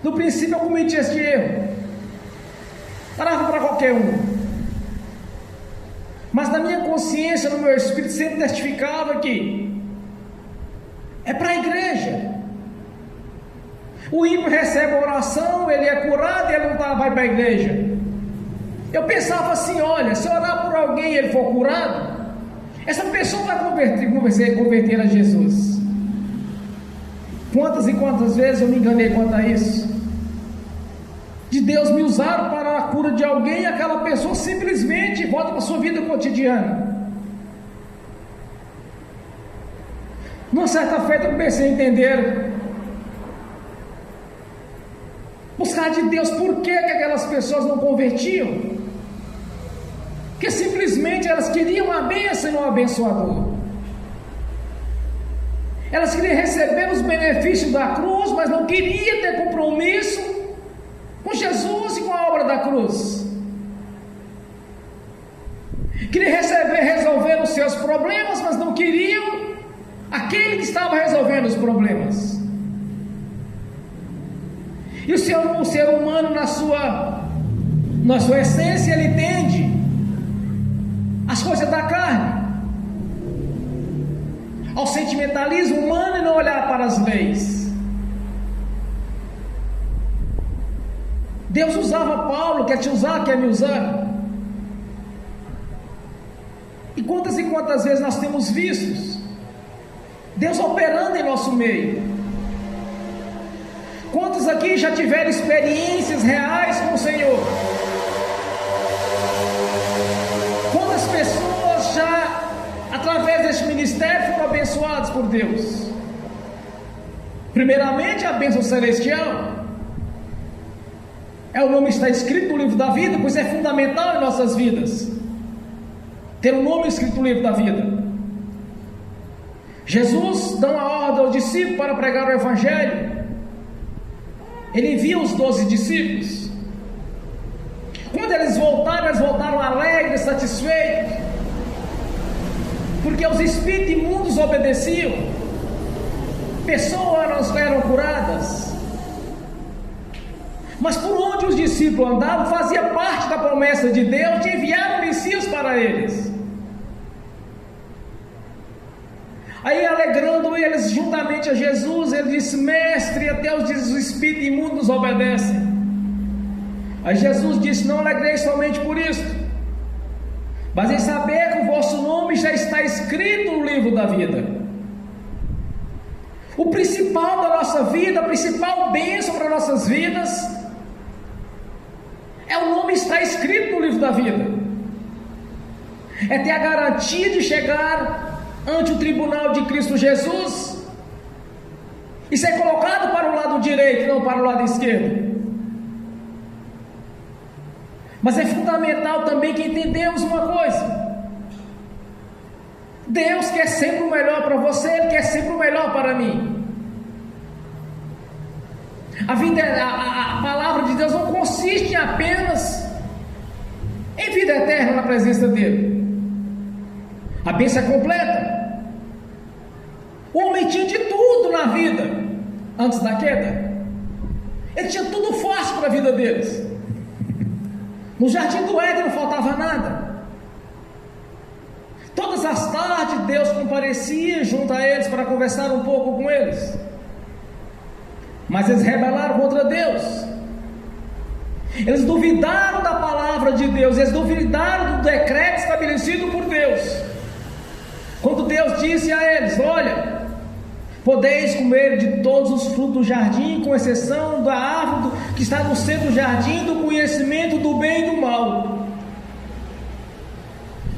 No princípio eu cometi este erro, parava para qualquer um, mas na minha consciência, no meu espírito, sempre testificava que é para a igreja. O ímpio recebe a oração, ele é curado e ele não vai para a igreja. Eu pensava assim, olha, se eu orar por alguém e ele for curado, essa pessoa vai converter a Jesus. Quantas e quantas vezes eu me enganei quanto a isso, de Deus me usar para a cura de alguém e aquela pessoa simplesmente volta para a sua vida cotidiana. Numa certa feita eu comecei a entender, buscar de Deus por que aquelas pessoas não convertiam, porque simplesmente elas queriam a bênção e não o abençoador. Elas queriam receber os benefícios da cruz, mas não queriam ter compromisso com Jesus e com a obra da cruz. Queriam resolver os seus problemas, mas não queriam aquele que estava resolvendo os problemas. E o ser humano, na sua essência, ele tende as coisas da carne, ao sentimentalismo humano e não olhar para as leis. Deus usava Paulo, quer te usar, quer me usar. E quantas vezes nós temos visto Deus operando em nosso meio? Quantos aqui já tiveram experiências reais com o Senhor? Quantas pessoas já, através deste ministério, foram abençoadas por Deus? Primeiramente, a bênção celestial. O nome está escrito no livro da vida, pois é fundamental em nossas vidas ter o nome escrito no livro da vida. Jesus dá uma ordem aos discípulos para pregar o Evangelho. Ele envia os 12 discípulos. Quando eles voltaram alegres, satisfeitos, porque os espíritos imundos obedeciam, pessoas eram curadas. Mas por onde os discípulos andavam, fazia parte da promessa de Deus de enviar o Messias para eles. Aí, alegrando eles juntamente a Jesus, ele disse: Mestre, até os espíritos imundos obedecem. Aí Jesus disse: Não alegreis somente por isso, mas em saber que o vosso nome já está escrito no livro da vida. O principal da nossa vida, a principal bênção para nossas vidas, o nome está escrito no livro da vida. É ter a garantia de chegar ante o tribunal de Cristo Jesus e ser colocado para o lado direito, não para o lado esquerdo. Mas é fundamental também que entendamos uma coisa: Deus quer sempre o melhor para você, Ele quer sempre o melhor para mim. A palavra de Deus não consiste apenas em vida eterna na presença dEle. A bênção é completa. O homem tinha de tudo na vida antes da queda. Ele tinha tudo fácil para a vida deles. No jardim do Éden não faltava nada. Todas as tardes Deus comparecia junto a eles para conversar um pouco com eles. Mas eles rebelaram contra Deus. Eles duvidaram da palavra de Deus. Eles duvidaram do decreto estabelecido por Deus. Quando Deus disse a eles: Olha, podeis comer de todos os frutos do jardim, com exceção da árvore que está no centro do jardim, do conhecimento do bem e do mal.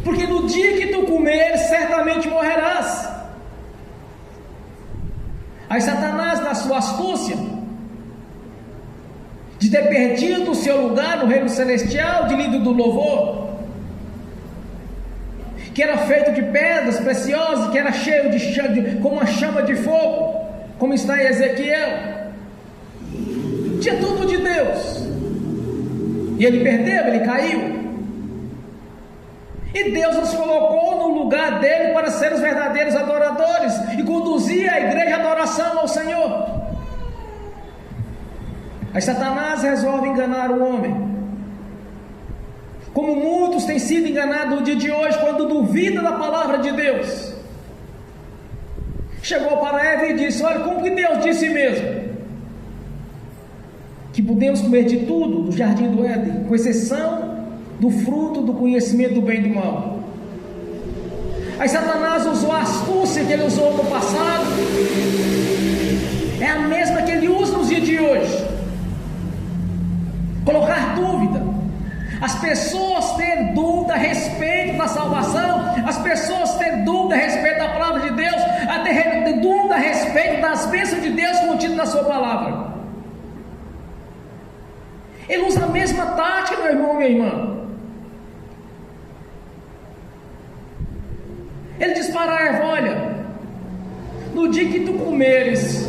Porque no dia que tu comeres, certamente morrerás. Aí Satanás, na sua astúcia, de ter perdido o seu lugar no reino celestial, de líder do louvor, que era feito de pedras preciosas, que era cheio como uma chama de fogo, como está em Ezequiel, tinha tudo de Deus, e ele perdeu, ele caiu. E Deus nos colocou no lugar dele para ser os verdadeiros adoradores e conduzir a igreja à adoração ao Senhor. Aí Satanás resolve enganar o homem, como muitos têm sido enganados no dia de hoje, quando duvidam da palavra de Deus. Chegou para Eva e disse: Olha, como que Deus disse mesmo que podemos comer de tudo do jardim do Éden, com exceção do fruto do conhecimento do bem e do mal. Aí Satanás usou a astúcia que ele usou no passado, é a mesma que ele usa nos dias de hoje. Colocar dúvida, as pessoas terem dúvida a respeito da salvação, as pessoas terem dúvida a respeito da palavra de Deus, até ter dúvida a respeito das bênçãos de Deus contidas na sua palavra. Ele usa a mesma tática, meu irmão e minha irmã. Ele diz para Eva: Olha, no dia que tu comeres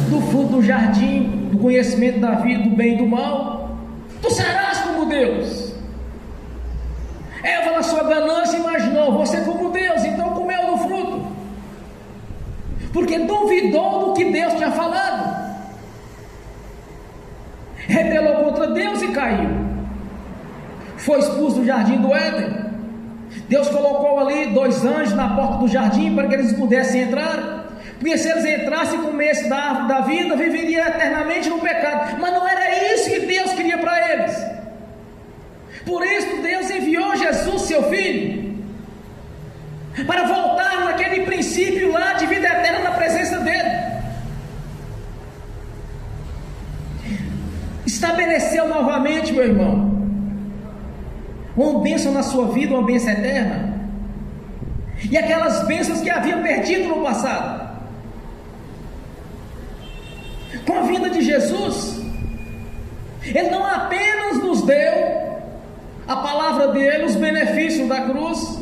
do fruto do jardim, do conhecimento da vida, do bem e do mal, tu serás como Deus. Eva, na sua ganância, imaginou: vou ser como Deus, então comeu do fruto, porque duvidou do que Deus tinha falado, rebelou contra Deus e caiu, foi expulso do jardim do Éden. Deus colocou ali 2 anjos na porta do jardim para que eles pudessem entrar, porque se eles entrassem e comessem da árvore da vida, viveriam eternamente no pecado. Mas não era isso que Deus queria para eles. Por isso Deus enviou Jesus, seu Filho, para voltar naquele princípio lá de vida eterna na presença dele. mereceu novamente, meu irmão, uma bênção na sua vida, uma bênção eterna, e aquelas bênçãos que havia perdido no passado. Com a vinda de Jesus, Ele não apenas nos deu a palavra dele, os benefícios da cruz,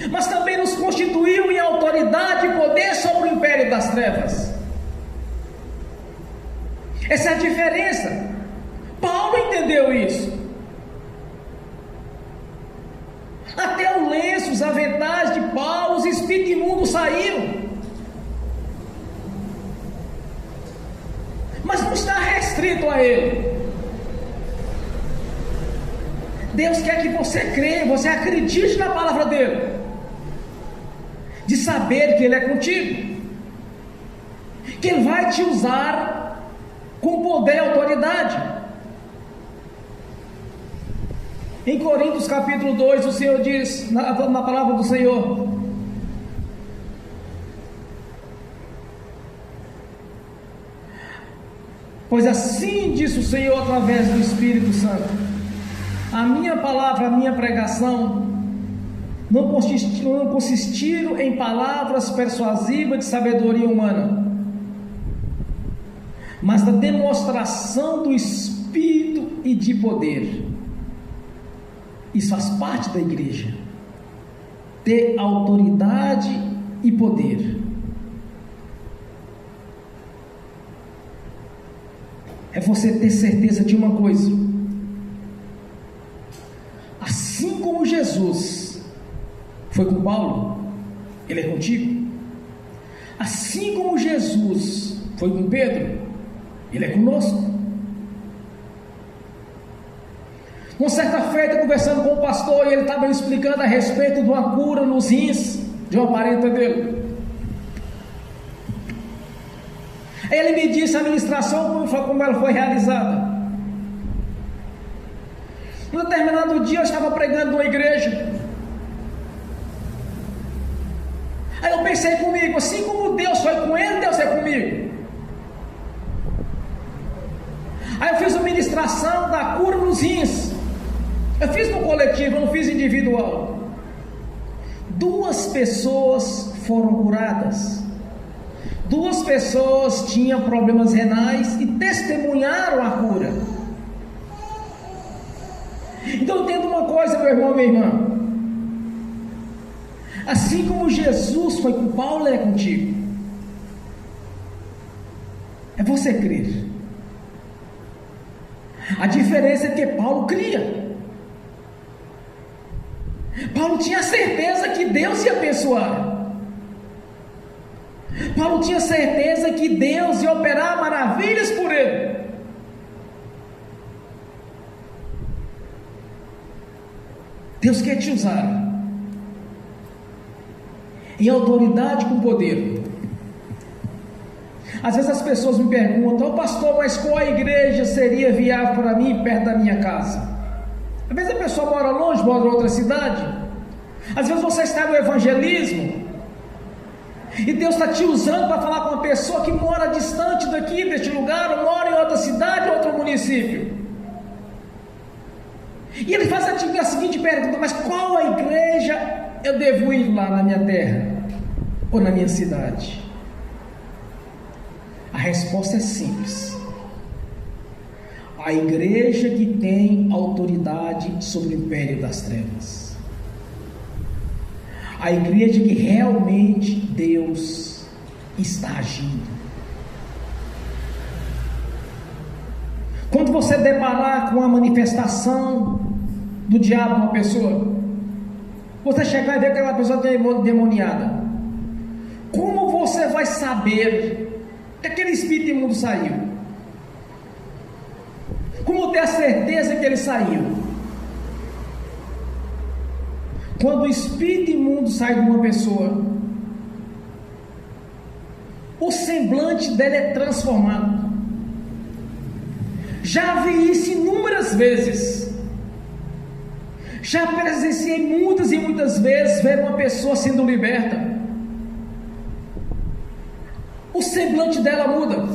mas também nos constituiu em autoridade e poder sobre o império das trevas. Essa é a diferença. Paulo entendeu isso. Até o lenço, os aventais de Paulo, os espíritos imundos saíram. Mas não está restrito a ele. Deus quer que você creia, você acredite na palavra dele, de saber que Ele é contigo, que Ele vai te usar com poder e autoridade. Em Coríntios capítulo 2, o Senhor diz, na palavra do Senhor: pois assim disse o Senhor através do Espírito Santo: a minha palavra, a minha pregação não consistiram em palavras persuasivas de sabedoria humana, mas da demonstração do Espírito e de poder. Isso faz parte da igreja, ter autoridade e poder. É você ter certeza de uma coisa: assim como Jesus foi com Paulo, Ele é contigo. Assim como Jesus foi com Pedro, Ele é conosco. Uma certa feita, conversando com o pastor, e ele estava explicando a respeito de uma cura nos rins de uma parenta dele. Aí ele me disse a ministração, como ela foi realizada. Em um determinado dia eu estava pregando numa igreja. Aí eu pensei comigo: assim como Deus foi com ele, Deus é comigo. Aí eu fiz uma ministração da cura nos rins. Eu fiz no coletivo, eu não fiz individual. 2 pessoas foram curadas. 2 pessoas tinham problemas renais e testemunharam a cura. Então entenda uma coisa, meu irmão, minha irmã: assim como Jesus foi com Paulo, Ele é contigo. É você crer. A diferença é que Paulo cria. Paulo tinha certeza que Deus ia abençoar. Paulo tinha certeza que Deus ia operar maravilhas por ele. Deus quer te usar em autoridade com poder. Às vezes as pessoas me perguntam: pastor, mas qual igreja seria viável para mim perto da minha casa? Às vezes a pessoa mora longe, mora em outra cidade. Às vezes você está no evangelismo e Deus está te usando para falar com uma pessoa que mora distante daqui, deste lugar, ou mora em outra cidade, outro município. E Ele faz a seguinte pergunta: mas qual a igreja eu devo ir lá na minha terra ou na minha cidade? A resposta é simples: a igreja que tem autoridade sobre o império das trevas. A igreja que realmente Deus está agindo. Quando você deparar com a manifestação do diabo numa pessoa, você chegar e ver que aquela pessoa tem demoniada, como você vai saber que aquele espírito imundo saiu? Como ter a certeza que ele saiu? Quando o espírito imundo sai de uma pessoa, o semblante dela é transformado. Já vi isso inúmeras vezes. Já presenciei muitas e muitas vezes ver uma pessoa sendo liberta. O semblante dela muda.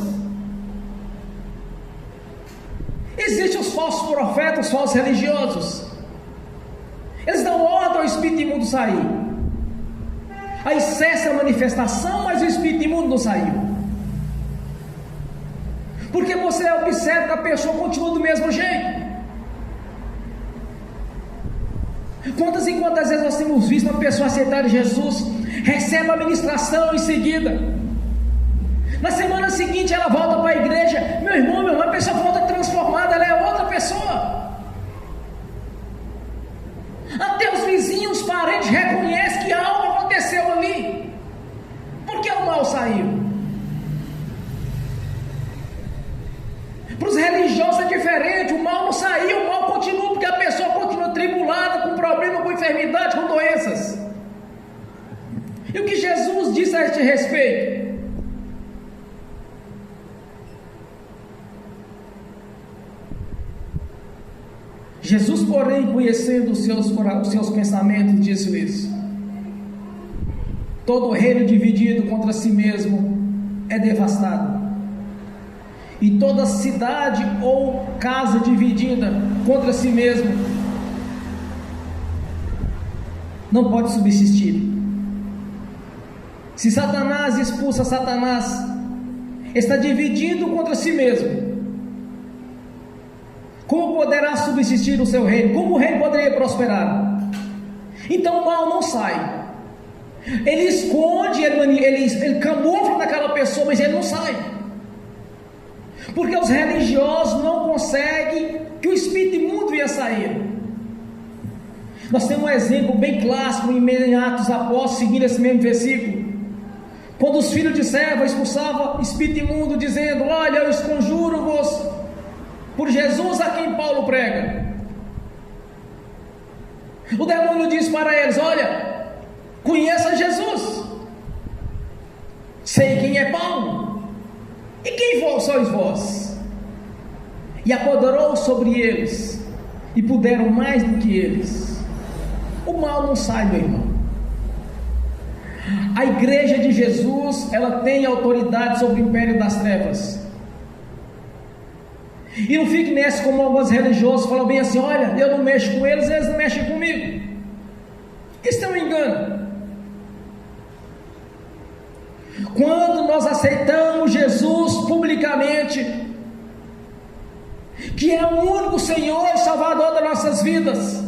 falsos profetas, os falsos religiosos, eles dão ordem ao espírito imundo sair. Aí cessa a manifestação, mas o espírito imundo não saiu. Porque você observa que a pessoa continua do mesmo jeito. Quantas e quantas vezes nós temos visto uma pessoa aceitar Jesus, recebe a ministração em seguida, na semana seguinte ela volta para a igreja, meu irmão, a pessoa volta transformada, ela é outra pessoa. Até os vizinhos, os parentes reconhecem que algo aconteceu ali, porque o mal saiu. Para os religiosos é diferente, o mal não saiu, o mal continua, porque a pessoa continua tribulada, com problema, com enfermidade, com doenças. E o que Jesus diz a este respeito? Jesus, porém, conhecendo os seus pensamentos, disse isso: todo reino dividido contra si mesmo é devastado, e toda cidade ou casa dividida contra si mesmo não pode subsistir. Se Satanás expulsa Satanás, está dividido contra si mesmo. Como poderá subsistir o seu reino? Como o reino poderia prosperar? Então o mal não sai. Ele esconde, ele camufla naquela pessoa, mas ele não sai. Porque os religiosos não conseguem que o espírito imundo venha sair. Nós temos um exemplo bem clássico em Atos Apóstolos, seguindo esse mesmo versículo. Quando os filhos de serva expulsavam espírito imundo, dizendo: olha, eu conjuro-vos por Jesus a quem Paulo prega. O demônio diz para eles: olha, conheça Jesus, sei quem é Paulo, e quem sois vós? E apoderou sobre eles, e puderam mais do que eles. O mal não sai, meu irmão. A igreja de Jesus, ela tem autoridade sobre o império das trevas. E não fique nessa como alguns religiosos falam bem assim: olha, eu não mexo com eles, eles não mexem comigo. Isso é um engano. Quando nós aceitamos Jesus publicamente, que é o único Senhor e Salvador das nossas vidas,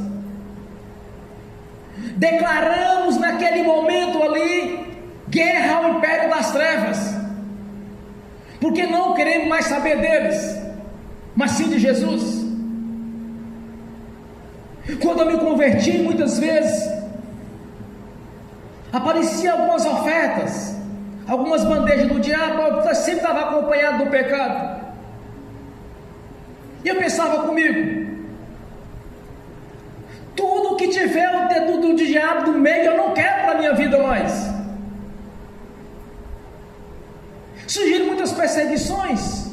declaramos naquele momento ali guerra ao império das trevas, porque não queremos mais saber deles, mas sim de Jesus. Quando eu me converti, muitas vezes apareciam algumas ofertas, algumas bandejas do diabo, eu sempre estava acompanhado do pecado, e eu pensava comigo: tudo que tiver o dedo do diabo do meio, eu não quero para a minha vida mais. Surgiram muitas perseguições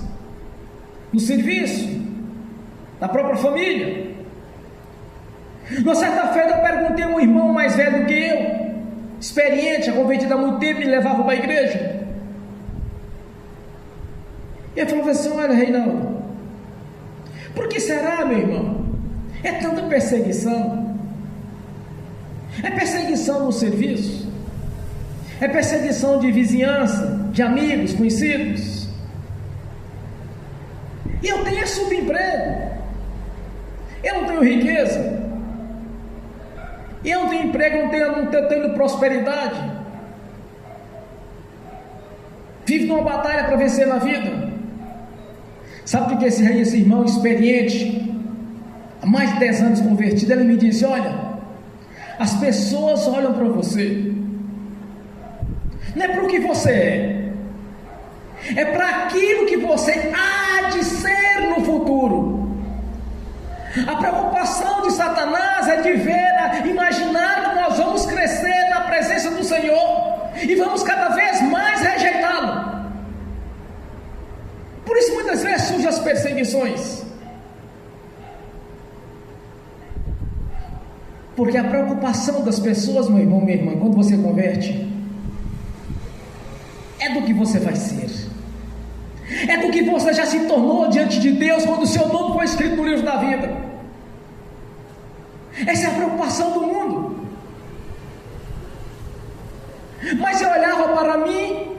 no serviço, na própria família. Na certa feita eu perguntei a um irmão mais velho do que eu, experiente, convertido há muito tempo, me levava para a igreja. E ele falou assim: olha, Reinaldo, por que será, meu irmão? É tanta perseguição. É perseguição no serviço, é perseguição de vizinhança, de amigos, conhecidos. E eu tenho subemprego, eu não tenho riqueza, eu não tenho emprego, não tenho prosperidade, vivo numa batalha para vencer na vida. Sabe o que esse irmão experiente, há mais de 10 anos convertido, ele me disse: olha, as pessoas olham para você, não é para o que você é para aquilo que você há de ser no futuro. A preocupação de Satanás é de ver, imaginar que nós vamos crescer na presença do Senhor e vamos cada vez mais rejeitá-lo. Por isso muitas vezes surgem as perseguições, porque a preocupação das pessoas, meu irmão, minha irmã, quando você converte, é do que você vai ser. é do que você já se tornou diante de Deus quando o seu nome foi escrito no livro da vida. Essa é a preocupação do mundo. Mas eu olhava para mim,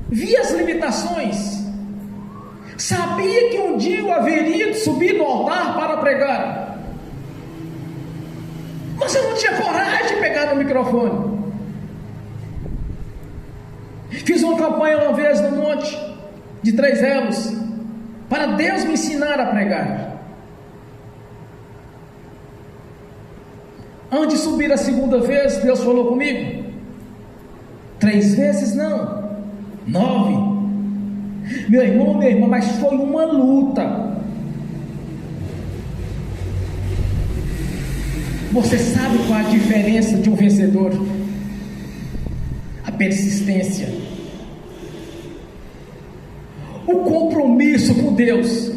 via as limitações, sabia que um dia eu haveria de subir no altar para pregar, mas eu não tinha coragem de pegar no microfone. Fiz uma campanha uma vez no monte de 3 elos, para Deus me ensinar a pregar. Antes de subir a segunda vez, Deus falou comigo. 3 vezes não, 9. Meu irmão, minha irmã, mas foi uma luta. Você sabe qual é a diferença de um vencedor? A persistência, o compromisso com Deus,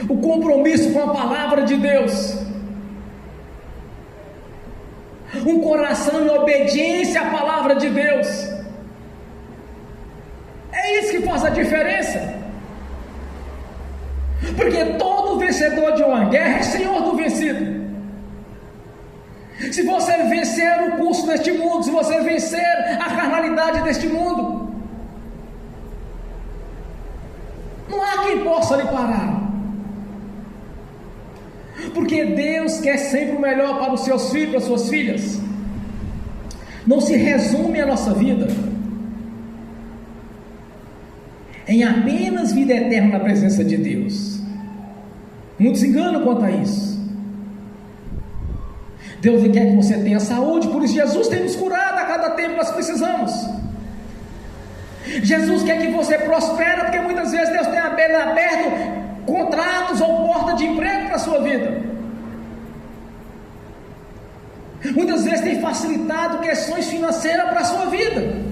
o compromisso com a palavra de Deus, um coração em obediência à palavra de Deus. É isso que faz a diferença. Porque todo vencedor de uma guerra é senhor do vencido. Se você vencer o curso deste mundo, se você vencer a carnalidade deste mundo, não há quem possa lhe parar. Porque Deus quer sempre o melhor para os seus filhos, para as suas filhas. Não se resume a nossa vida em apenas vida eterna na presença de Deus. Muitos enganam quanto a isso. Deus quer que você tenha saúde, por isso Jesus tem nos curado a cada tempo que nós precisamos. Jesus quer que você prospere, porque muitas vezes Deus tem aberto contratos ou porta de emprego para a sua vida. Muitas vezes tem facilitado questões financeiras para a sua vida.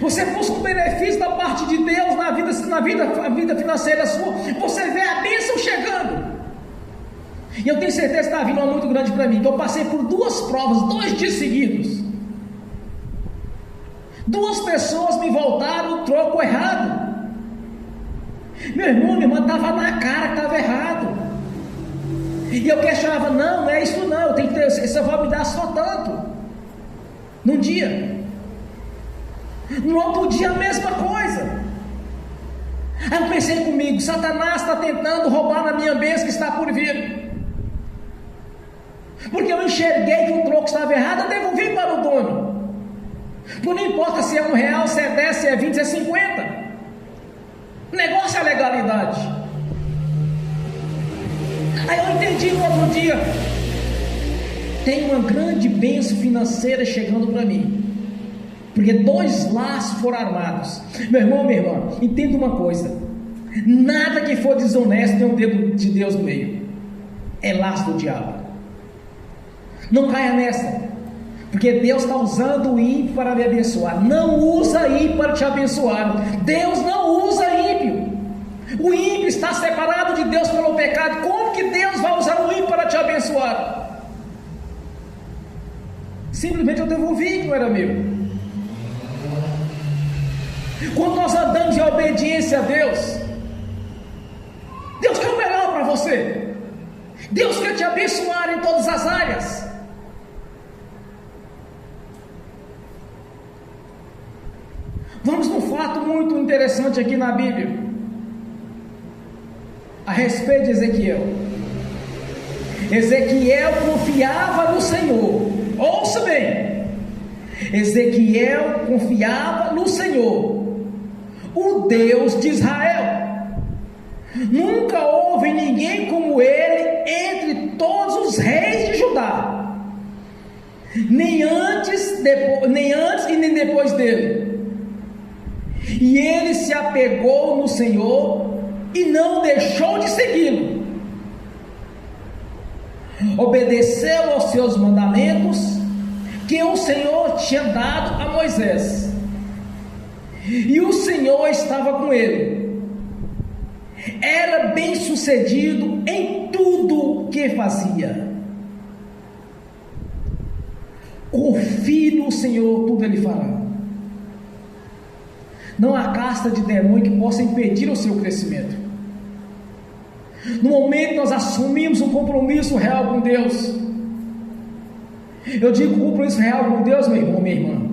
Você busca um benefício da parte de Deus na vida financeira sua. Você vê a bênção chegando. E eu tenho certeza que está vindo uma muito grande para mim. Que eu passei por 2 provas, 2 dias seguidos. 2 pessoas me voltaram o troco errado. Meu irmão, minha irmã, estava na cara que estava errado. E eu questionava: não é isso não, eu tenho que ter, você vai me dar só tanto. Num dia. No outro dia a mesma coisa. Aí eu pensei comigo: Satanás está tentando roubar na minha bênção que está por vir. Porque eu enxerguei que o troco estava errado, eu devolvi para o dono. Por não importa se é R$1, se é 10, se é 20, se é 50. O negócio é a legalidade. Aí eu entendi no outro dia: tem uma grande bênção financeira chegando para mim. Porque 2 laços foram armados. Meu irmão, minha irmã, entenda uma coisa: nada que for desonesto tem um dedo de Deus no meio. É laço do diabo. Não caia nessa. Porque Deus está usando o ímpio para me abençoar. Não usa ímpio para te abençoar. Deus não usa ímpio. O ímpio está separado de Deus pelo pecado. Como que Deus vai usar o ímpio para te abençoar? Simplesmente eu devolvi que não era meu. Quando nós andamos em obediência a Deus, Deus quer o melhor para você. Deus quer te abençoar em todas as áreas. Vamos num fato muito interessante aqui na Bíblia, a respeito de Ezequiel. Ezequiel confiava no Senhor. Ouça bem: Ezequiel confiava no Senhor, o Deus de Israel. Nunca houve ninguém como ele entre todos os reis de Judá, nem antes e nem depois dele. E ele se apegou no Senhor e não deixou de segui-lo. Obedeceu aos seus mandamentos que o Senhor tinha dado a Moisés. E o Senhor estava com ele. Era bem sucedido em tudo que fazia. Confie no Senhor, tudo Ele fará. Não há casta de demônio que possa impedir o seu crescimento. No momento que nós assumimos um compromisso real com Deus, eu digo compromisso real com Deus, meu irmão, minha irmã,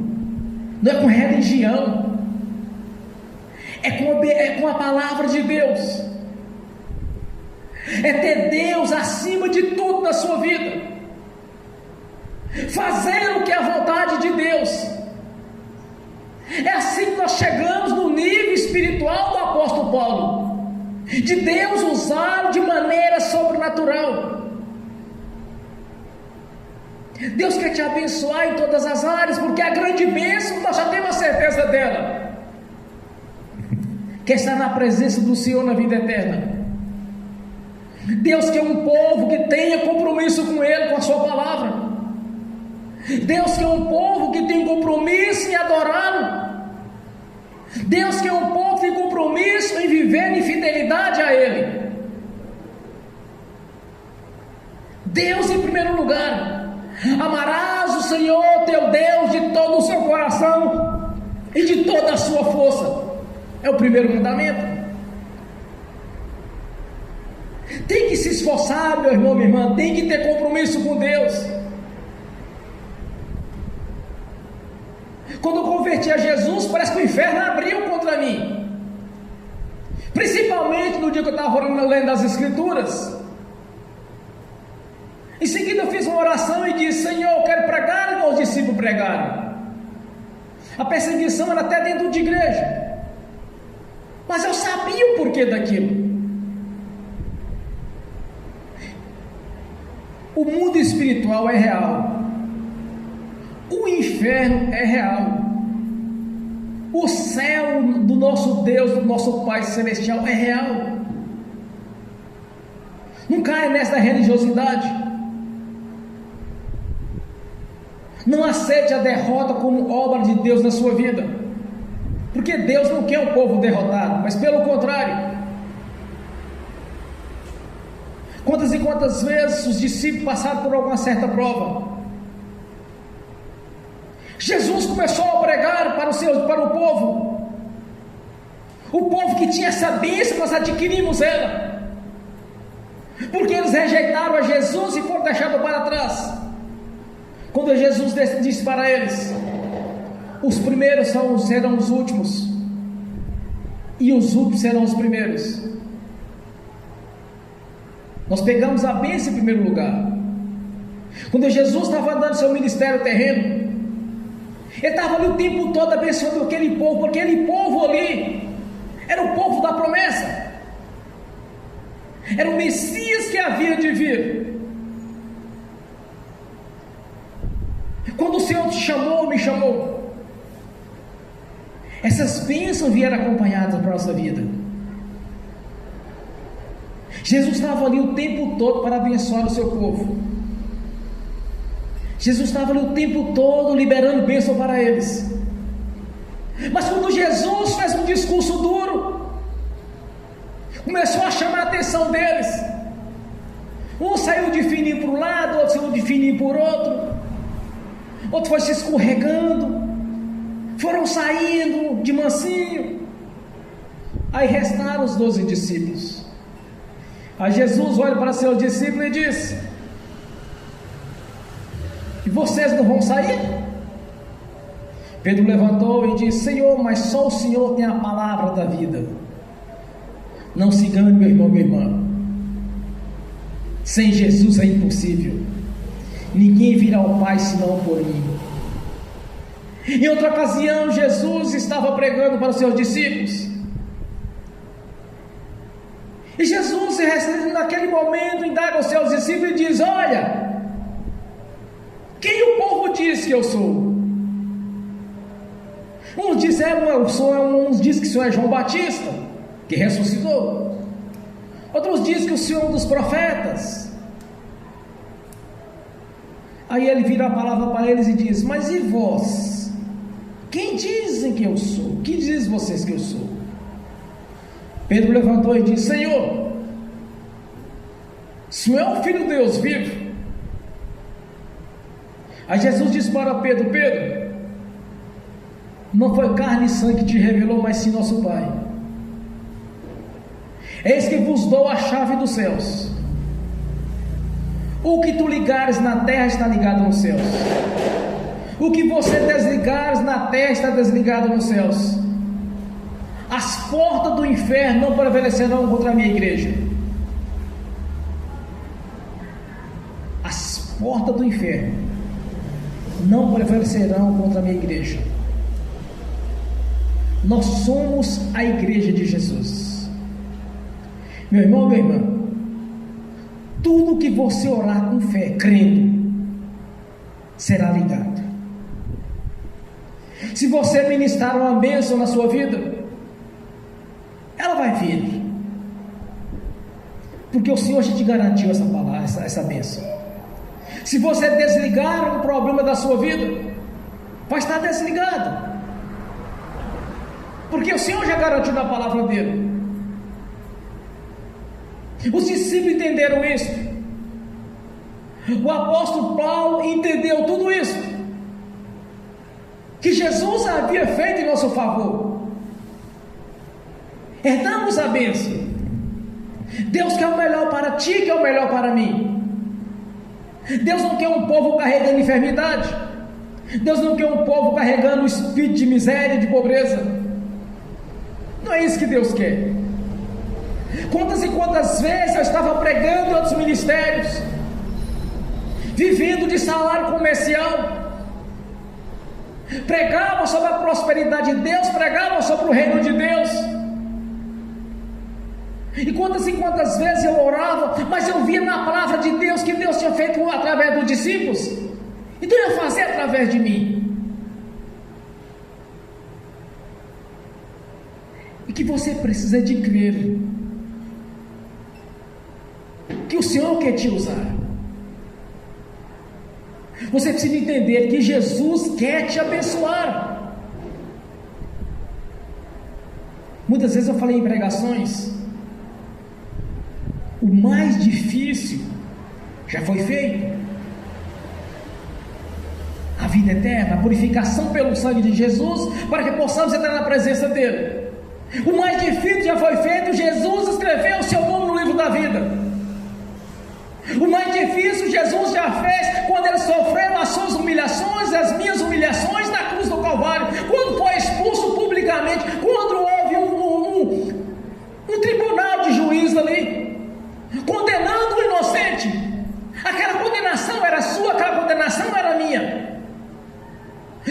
não é com religião, é com a palavra de Deus, é ter Deus acima de tudo na sua vida, fazer o que é a vontade de Deus. É assim que nós chegamos no nível espiritual do apóstolo Paulo, de Deus usá-lo de maneira sobrenatural. Deus quer te abençoar em todas as áreas, porque a grande bênção nós já temos a certeza dela, que está na presença do Senhor na vida eterna. Deus quer um povo que tenha compromisso com Ele, com a sua palavra. Deus quer um povo que tem compromisso em adorá-lo. Deus quer um povo que tem compromisso em viver em fidelidade a Ele. Deus em primeiro lugar. Amarás o Senhor teu Deus de todo o seu coração e de toda a sua força. É o primeiro mandamento. Tem que se esforçar, meu irmão, minha irmã. Tem que ter compromisso com Deus. Quando eu converti a Jesus, parece que o inferno abriu contra mim. Principalmente no dia que eu estava lendo as Escrituras. Em seguida eu fiz uma oração e disse: Senhor, eu quero pregar igual os discípulos pregaram. A perseguição era até dentro de igreja, mas eu sabia o porquê daquilo. O mundo espiritual é real, o inferno é real, o céu do nosso Deus, do nosso Pai Celestial é real. Não caia nessa religiosidade. Não aceite a derrota como obra de Deus na sua vida, porque Deus não quer um povo derrotado, mas pelo contrário. Quantas e quantas vezes os discípulos passaram por alguma certa prova? Jesus começou a pregar para o povo que tinha essa bênção, nós adquirimos ela, porque eles rejeitaram a Jesus e foram deixados para trás. Quando Jesus disse para eles: os primeiros serão os últimos, e os últimos serão os primeiros. Nós pegamos a bênção em primeiro lugar. Quando Jesus estava dando seu ministério terreno, Ele estava ali o tempo todo abençoando aquele povo, porque aquele povo ali era o povo da promessa, era o Messias que havia de vir. Quando o Senhor te chamou, me chamou, essas bênçãos vieram acompanhadas para a nossa vida. Jesus estava ali o tempo todo para abençoar o seu povo. Jesus estava ali o tempo todo liberando bênção para eles. Mas quando Jesus fez um discurso duro, começou a chamar a atenção deles. Um saiu de fininho para um lado, outro saiu de fininho por outro, outro foi se escorregando, foram saindo de mansinho. Aí restaram os 12 discípulos. Aí Jesus olha para seus discípulos e diz: e vocês não vão sair? Pedro levantou e disse: Senhor, mas só o Senhor tem a palavra da vida. Não se engane, meu irmão, minha irmã. Sem Jesus é impossível. Ninguém virá ao Pai senão por mim. Em outra ocasião, Jesus estava pregando para os seus discípulos. E Jesus, naquele momento, indaga aos seus discípulos e diz: olha, quem o povo diz que eu sou? Uns dizem uns dizem que o Senhor é João Batista, que ressuscitou. Outros dizem que o Senhor é um dos profetas. Aí ele vira a palavra para eles e diz: mas e vós? Quem dizem que eu sou? Que dizem vocês que eu sou? Pedro levantou e disse: Senhor, se é o Filho de Deus vivo, Aí Jesus disse para Pedro: Pedro, não foi carne e sangue que te revelou, mas sim nosso Pai. Eis que vos dou a chave dos céus. O que tu ligares na terra está ligado nos céus. O que você desligares na terra está desligado nos céus. As portas do inferno não prevalecerão contra a minha igreja. As portas do inferno não prevalecerão contra a minha igreja. Nós somos a igreja de Jesus. Meu irmão, minha irmã, tudo que você orar com fé, crendo, será ligado. Se você ministrar uma bênção na sua vida, ela vai vir, porque o Senhor já te garantiu essa palavra, essa bênção. Se você desligar um problema da sua vida, vai estar desligado, porque o Senhor já garantiu na palavra dele. Os discípulos entenderam isso. O apóstolo Paulo entendeu tudo isso, que Jesus havia feito em nosso favor. Herdamos a bênção. Deus quer o melhor para ti, quer o melhor para mim. Deus não quer um povo carregando enfermidade. Deus não quer um povo carregando o espírito de miséria, de pobreza. Não é isso que Deus quer. Quantas e quantas vezes eu estava pregando em outros ministérios, vivendo de salário comercial, pregava sobre a prosperidade de Deus, pregava sobre o reino de Deus. E quantas vezes eu orava, mas eu via na palavra de Deus que Deus tinha feito através dos discípulos, então ia fazer através de mim. E que você precisa de crer que o Senhor quer te usar. Você precisa entender que Jesus quer te abençoar. Muitas vezes eu falei em pregações, o mais difícil já foi feito. A vida eterna, a purificação pelo sangue de Jesus, para que possamos entrar na presença dele. O mais difícil já foi feito. Jesus escreveu o seu nome no livro da vida. O mais difícil Jesus já fez quando ele sofreu as suas humilhações, as minhas humilhações na cruz do Calvário, quando foi expulso publicamente, quando houve um tribunal de juiz ali, condenando o inocente. Aquela condenação era sua, aquela condenação era minha.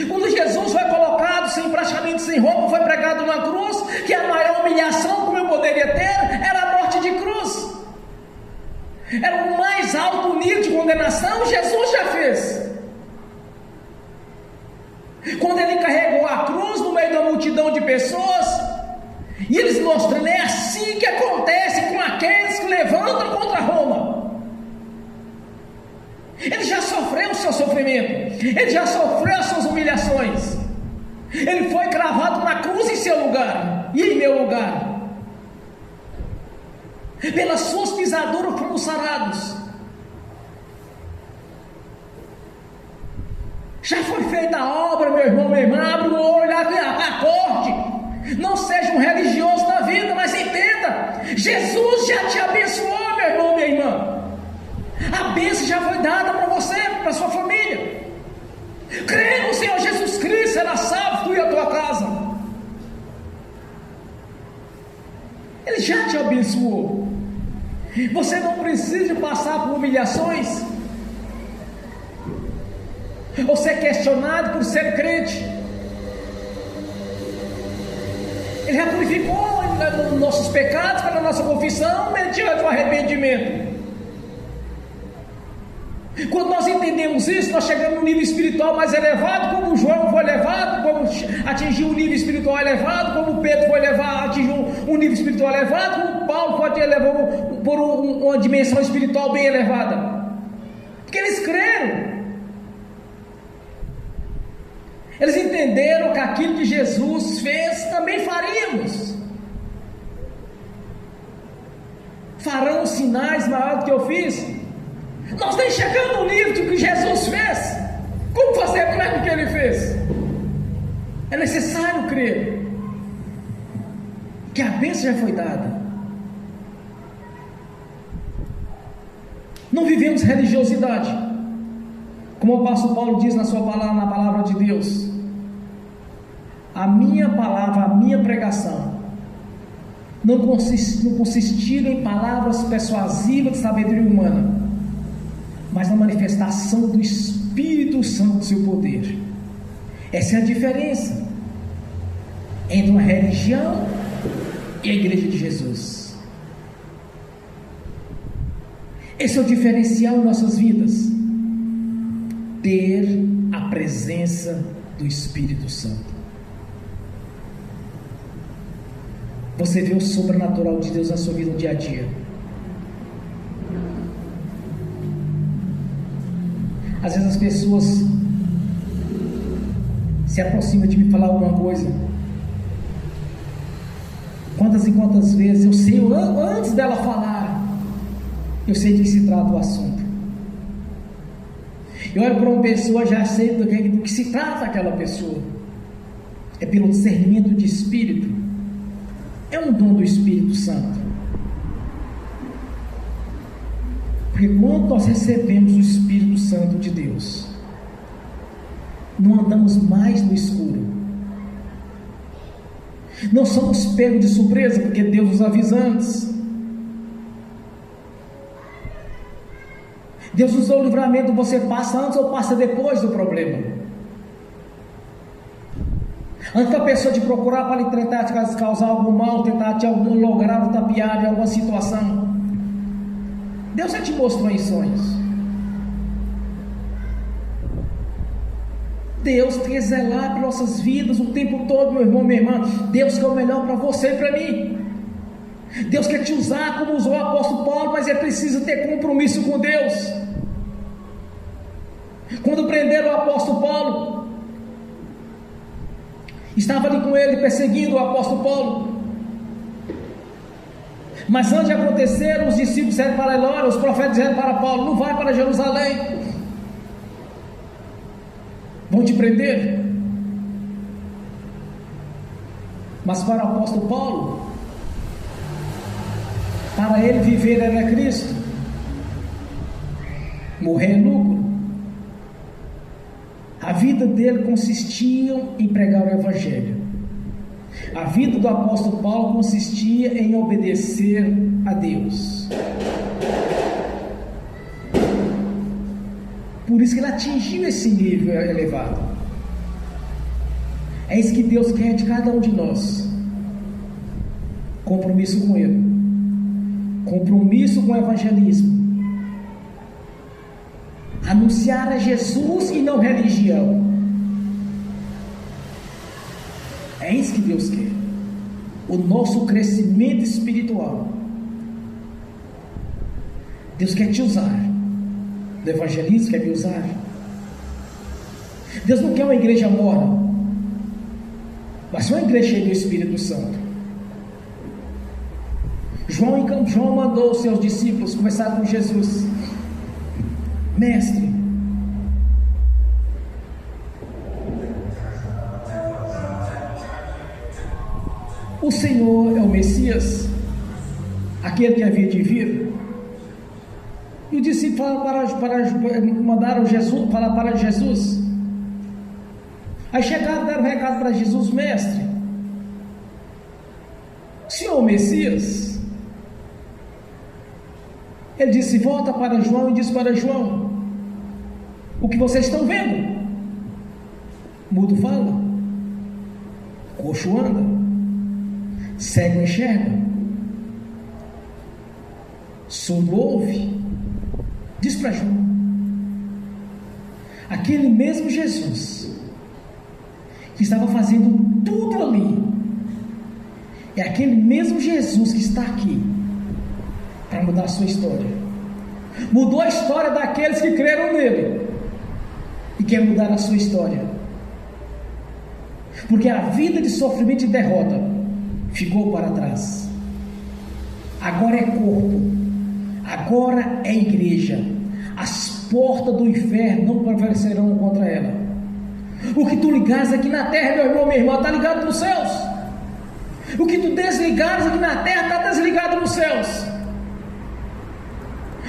Quando Jesus foi colocado praticamente sem roupa, foi pregado na cruz, que a maior humilhação que eu poderia ter era a morte de cruz. Era o mais alto nível de condenação, Jesus já fez. Quando ele carregou a cruz no meio da multidão de pessoas, e eles mostrando, é assim que acontece com aqueles que levantam contra Roma. Ele já sofreu o seu sofrimento, ele já sofreu as suas humilhações. Ele foi cravado na cruz em seu lugar e em meu lugar. Pelas suas pisaduras fomos sarados. Já foi feita a obra, meu irmão, minha irmã. Abre o olho, acorde. Não seja um religioso na vida, mas entenda: Jesus já te abençoou, meu irmão, minha irmã. A bênção já foi dada para você, para sua família. Crê no Senhor Jesus Cristo, será salvo tu e a tua casa. Ele já te abençoou. Você não precisa passar por humilhações ou ser questionado por ser crente. Ele já purificou os nossos pecados pela nossa confissão mediante o arrependimento. Quando nós entendemos isso, nós chegamos no nível espiritual mais elevado, como João foi elevado, como atingiu um nível espiritual elevado, como Pedro foi elevado, atingiu um nível espiritual elevado, como Paulo foi elevado por uma dimensão espiritual bem elevada. Porque eles creram. Eles entenderam que aquilo que Jesus fez, também faríamos. Farão sinais maiores do que eu fiz. Nós nem chegamos no nível do que Jesus fez. Como fazer para o que ele fez? É necessário crer que a bênção já foi dada. Não vivemos religiosidade, como o apóstolo Paulo diz na sua palavra, na palavra de Deus. A minha palavra, a minha pregação não consistiram em palavras persuasivas de sabedoria humana, mas na manifestação do Espírito Santo do seu poder. Essa é a diferença entre uma religião e a igreja de Jesus. Esse é o diferencial em nossas vidas: ter a presença do Espírito Santo. Você vê o sobrenatural de Deus na sua vida no dia a dia. Às vezes as pessoas se aproximam de me falar alguma coisa. Quantas e quantas vezes eu sei, antes dela falar, eu sei de que se trata o assunto. Eu olho para uma pessoa, já sei do que se trata aquela pessoa. É pelo discernimento de espírito. É um dom do Espírito Santo. Porque quando nós recebemos o Espírito Santo de Deus, não andamos mais no escuro. Não somos pegos de surpresa, porque Deus nos avisa antes. Deus nos dá o livramento. Você passa antes ou passa depois do problema. Antes da pessoa te procurar para lhe tentar te causar algum mal, tentar te lograr ou tapear em alguma situação, Deus já te mostrou em sonhos. Deus quer zelar por nossas vidas o tempo todo, meu irmão, minha irmã. Deus quer o melhor para você e para mim. Deus quer te usar como usou o apóstolo Paulo, mas é preciso ter compromisso com Deus. Quando prenderam o apóstolo Paulo, estava ali com ele, perseguindo o apóstolo Paulo. Mas antes de acontecer, os discípulos disseram para ele: olha, os profetas disseram para Paulo: não vai para Jerusalém, vão te prender. Mas para o apóstolo Paulo, para ele viver era Cristo, morrer é lucro. A vida dele consistia em pregar o Evangelho. A vida do apóstolo Paulo consistia em obedecer a Deus. Por isso que ele atingiu esse nível elevado. É isso que Deus quer de cada um de nós: compromisso com Ele, compromisso com o evangelismo, anunciar a Jesus e não religião. É isso que Deus quer. O nosso crescimento espiritual. Deus quer te usar. Do evangelismo quer me usar. Deus não quer uma igreja morna, mas uma igreja cheia do Espírito Santo. João mandou os seus discípulos conversar com Jesus: mestre, o Senhor é o Messias, aquele que havia de vir? E os discípulos mandaram Jesus, falar para Jesus. Aí chegaram, deram um recado para Jesus: mestre, o Senhor é o Messias? Ele disse: volta para João e diz para João: o que vocês estão vendo? Mudo fala, coxo anda, cego enxerga, surdo ouve. Diz para João. Aquele mesmo Jesus que estava fazendo tudo ali, é aquele mesmo Jesus que está aqui para mudar a sua história. Mudou a história daqueles que creram nele e quer mudar a sua história, porque a vida de sofrimento e derrota ficou para trás. Agora é corpo, agora é igreja. As portas do inferno não prevalecerão contra ela. O que tu ligares aqui na terra, meu irmão, minha irmã, está ligado nos céus. O que tu desligares aqui na terra está desligado nos céus.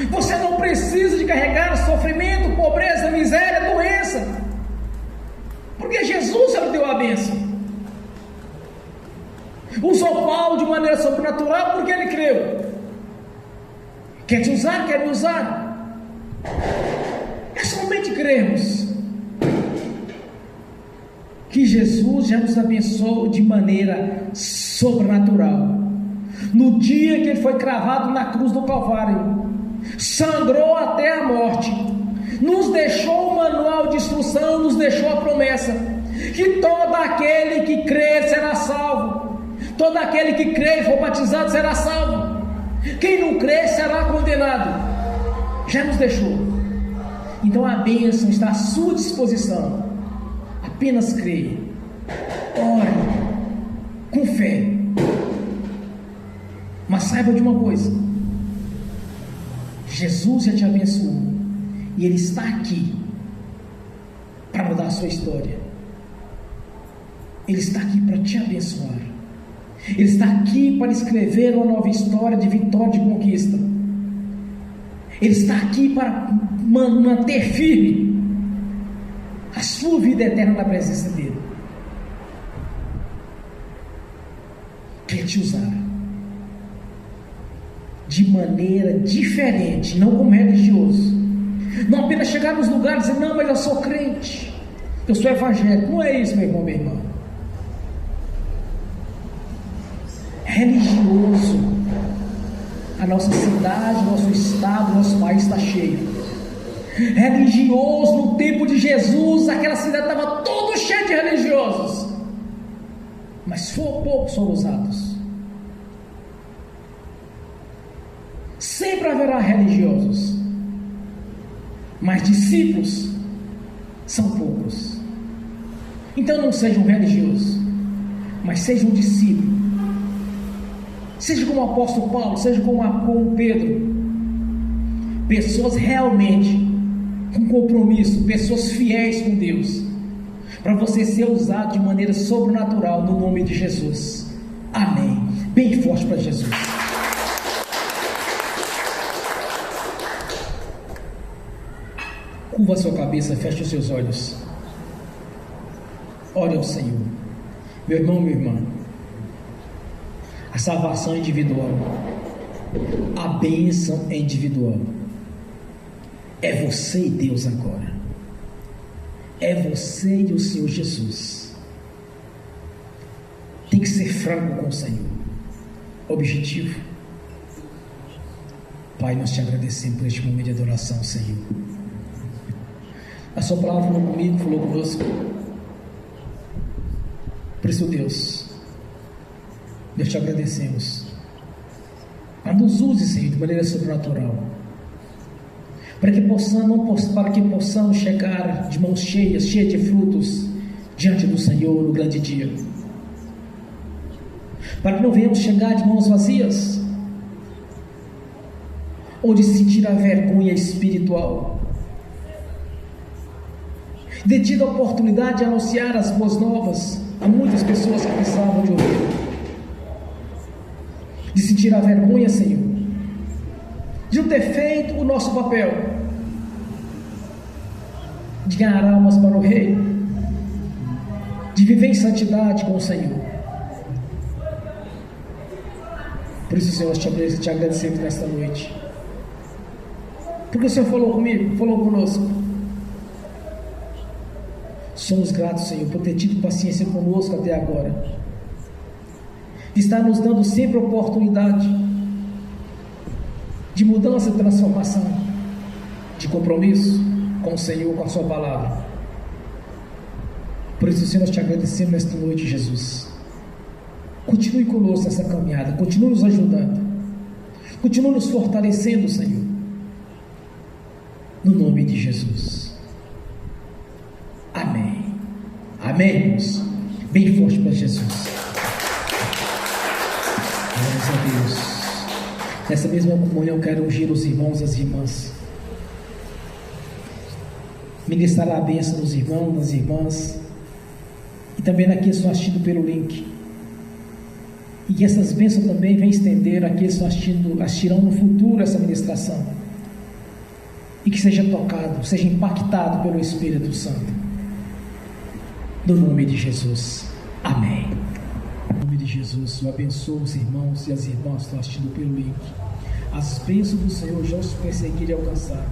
Você não precisa de carregar sofrimento, pobreza, miséria, doença, porque Jesus lhe deu a bênção. Usou Paulo de maneira sobrenatural porque ele creu. Quer te usar? Quer me usar? É somente crermos que Jesus já nos abençoou de maneira sobrenatural. No dia que ele foi cravado na cruz do Calvário, sangrou até a morte, nos deixou o manual de instrução, nos deixou a promessa que todo aquele que crer será salvo, todo aquele que crer e for batizado será salvo, quem não crer será condenado. Já nos deixou. Então a bênção está à sua disposição. Apenas creia, ore com fé, mas saiba de uma coisa: Jesus já te abençoou e Ele está aqui para mudar a sua história. Ele está aqui para te abençoar. Ele está aqui para escrever uma nova história de vitória, de conquista. Ele está aqui para manter firme a sua vida eterna na presença dele. Quer te usar de maneira diferente, não como religioso, não apenas chegar nos lugares e dizer: não, mas eu sou crente, eu sou evangélico. Não é isso, meu irmão, minha irmã. Religioso, a nossa cidade, nosso estado, nosso país está cheio. Religioso, no tempo de Jesus, aquela cidade estava toda cheia de religiosos, mas poucos foram usados. Sempre haverá religiosos, mas discípulos são poucos. Então não seja um religioso, mas seja um discípulo. Seja como o apóstolo Paulo, seja como Pedro. Pessoas realmente com compromisso, pessoas fiéis com Deus, para você ser usado de maneira sobrenatural no nome de Jesus. Amém. Bem forte para Jesus. Curva a sua cabeça, feche os seus olhos. Ore ao Senhor. Meu irmão, minha irmã, a salvação é individual, a bênção é individual. É você e Deus agora. É você e o Senhor Jesus. Tem que ser franco com o Senhor. Objetivo: Pai, nós te agradecemos por este momento de adoração, Senhor. A sua palavra falou comigo, falou conosco. Por isso, Deus, nós te agradecemos. Nos use, Senhor, de maneira sobrenatural, para que possamos chegar de mãos cheias de frutos diante do Senhor no grande dia, para que não venhamos chegar de mãos vazias, ou de sentir a vergonha espiritual, de ter a oportunidade de anunciar as boas novas a muitas pessoas que precisavam de ouvir, de sentir a vergonha, Senhor, de não ter feito o nosso papel de ganhar almas para o Reino, de viver em santidade com o Senhor. Por isso, Senhor, nós te agradecemos nesta noite, porque o Senhor falou comigo, falou conosco. Somos gratos, Senhor, por ter tido paciência conosco até agora, de estar nos dando sempre oportunidade de mudança e transformação, de compromisso com o Senhor, com a sua palavra. Por isso, Senhor, nós te agradecemos nesta noite, Jesus. Continue conosco nessa caminhada, continue nos ajudando, continue nos fortalecendo, Senhor, no nome de Jesus. Amém. Amém, irmãos. Bem forte para Jesus. Glórias a Deus. Nessa mesma comunhão, eu quero ungir os irmãos e as irmãs. ministrar a bênção nos irmãos, nas irmãs, e também naqueles que estão assistindo pelo link. E que essas bênçãos também venham estender àqueles que assistirão no futuro essa ministração. E que seja tocado, seja impactado pelo Espírito Santo. No nome de Jesus. Amém. No nome de Jesus, eu abençoo os irmãos e as irmãs que estão assistindo pelo link. As bênçãos do Senhor já os perseguirem e alcançar.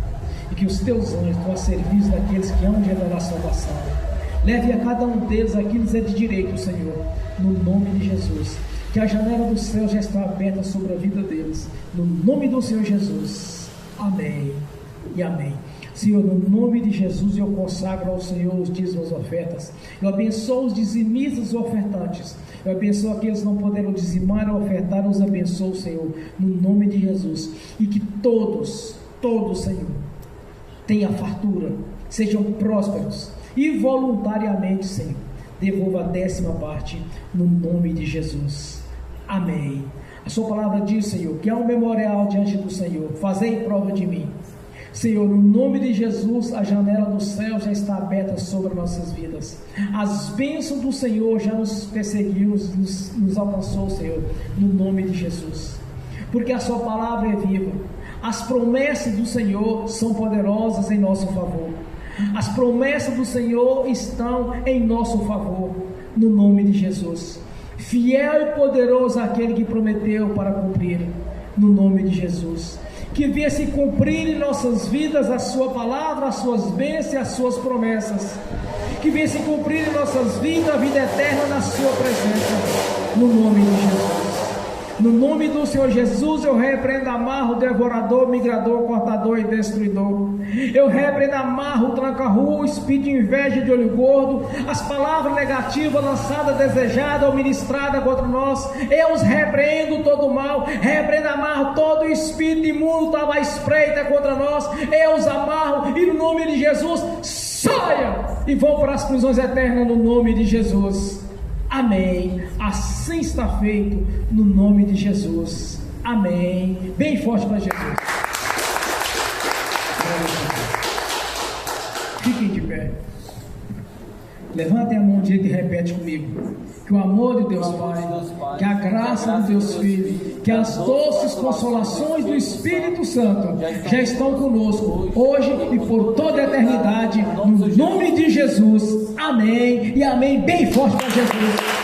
E que os teus anjos estão a serviço daqueles que amam de revelar a salvação. Leve a cada um deles aquilo que é de direito, Senhor. No nome de Jesus. Que a janela do céu já está aberta sobre a vida deles. No nome do Senhor Jesus. Amém e amém. Senhor, no nome de Jesus eu consagro ao Senhor os dízimos e ofertas. Eu abençoo os dizimistas e ofertantes. Eu abençoo aqueles que não poderão dizimar ou ofertar. Eu os abençoo, Senhor, no nome de Jesus. E que todos, Senhor, tenham fartura, sejam prósperos e voluntariamente, Senhor, devolva a 10ª parte no nome de Jesus. Amém. A sua palavra diz, Senhor, que há um memorial diante do Senhor. Fazei prova de mim. Senhor, no nome de Jesus, a janela do céu já está aberta sobre nossas vidas. As bênçãos do Senhor já nos perseguiu, nos alcançou, Senhor, no nome de Jesus. Porque a sua palavra é viva. As promessas do Senhor são poderosas em nosso favor. As promessas do Senhor estão em nosso favor, no nome de Jesus. Fiel e poderoso aquele que prometeu para cumprir, no nome de Jesus. Que venha se cumprir em nossas vidas a sua palavra, as suas bênçãos e as suas promessas. Que venha se cumprir em nossas vidas a vida eterna na sua presença, no nome de Jesus. No nome do Senhor Jesus, eu repreendo, amarro o devorador, migrador, cortador e destruidor. Eu repreendo, amarro o tranca-rua, o espírito de inveja, de olho gordo, as palavras negativas lançadas, desejadas ou ministradas contra nós. Eu os repreendo todo o mal. Repreendo, amarro todo o espírito imundo que estava à espreita contra nós. Eu os amarro e no nome de Jesus, saia e vão para as prisões eternas no nome de Jesus. Amém. Assim está feito no nome de Jesus. Amém. Bem forte para Jesus. Fiquem de pé. Levantem a mão direita e repete comigo. Que o amor de Deus Pai, que a graça de Deus Filho, que as doces consolações do Espírito Santo já estão conosco, hoje e por toda a eternidade, no nome de Jesus. Amém e amém. Bem forte para Jesus.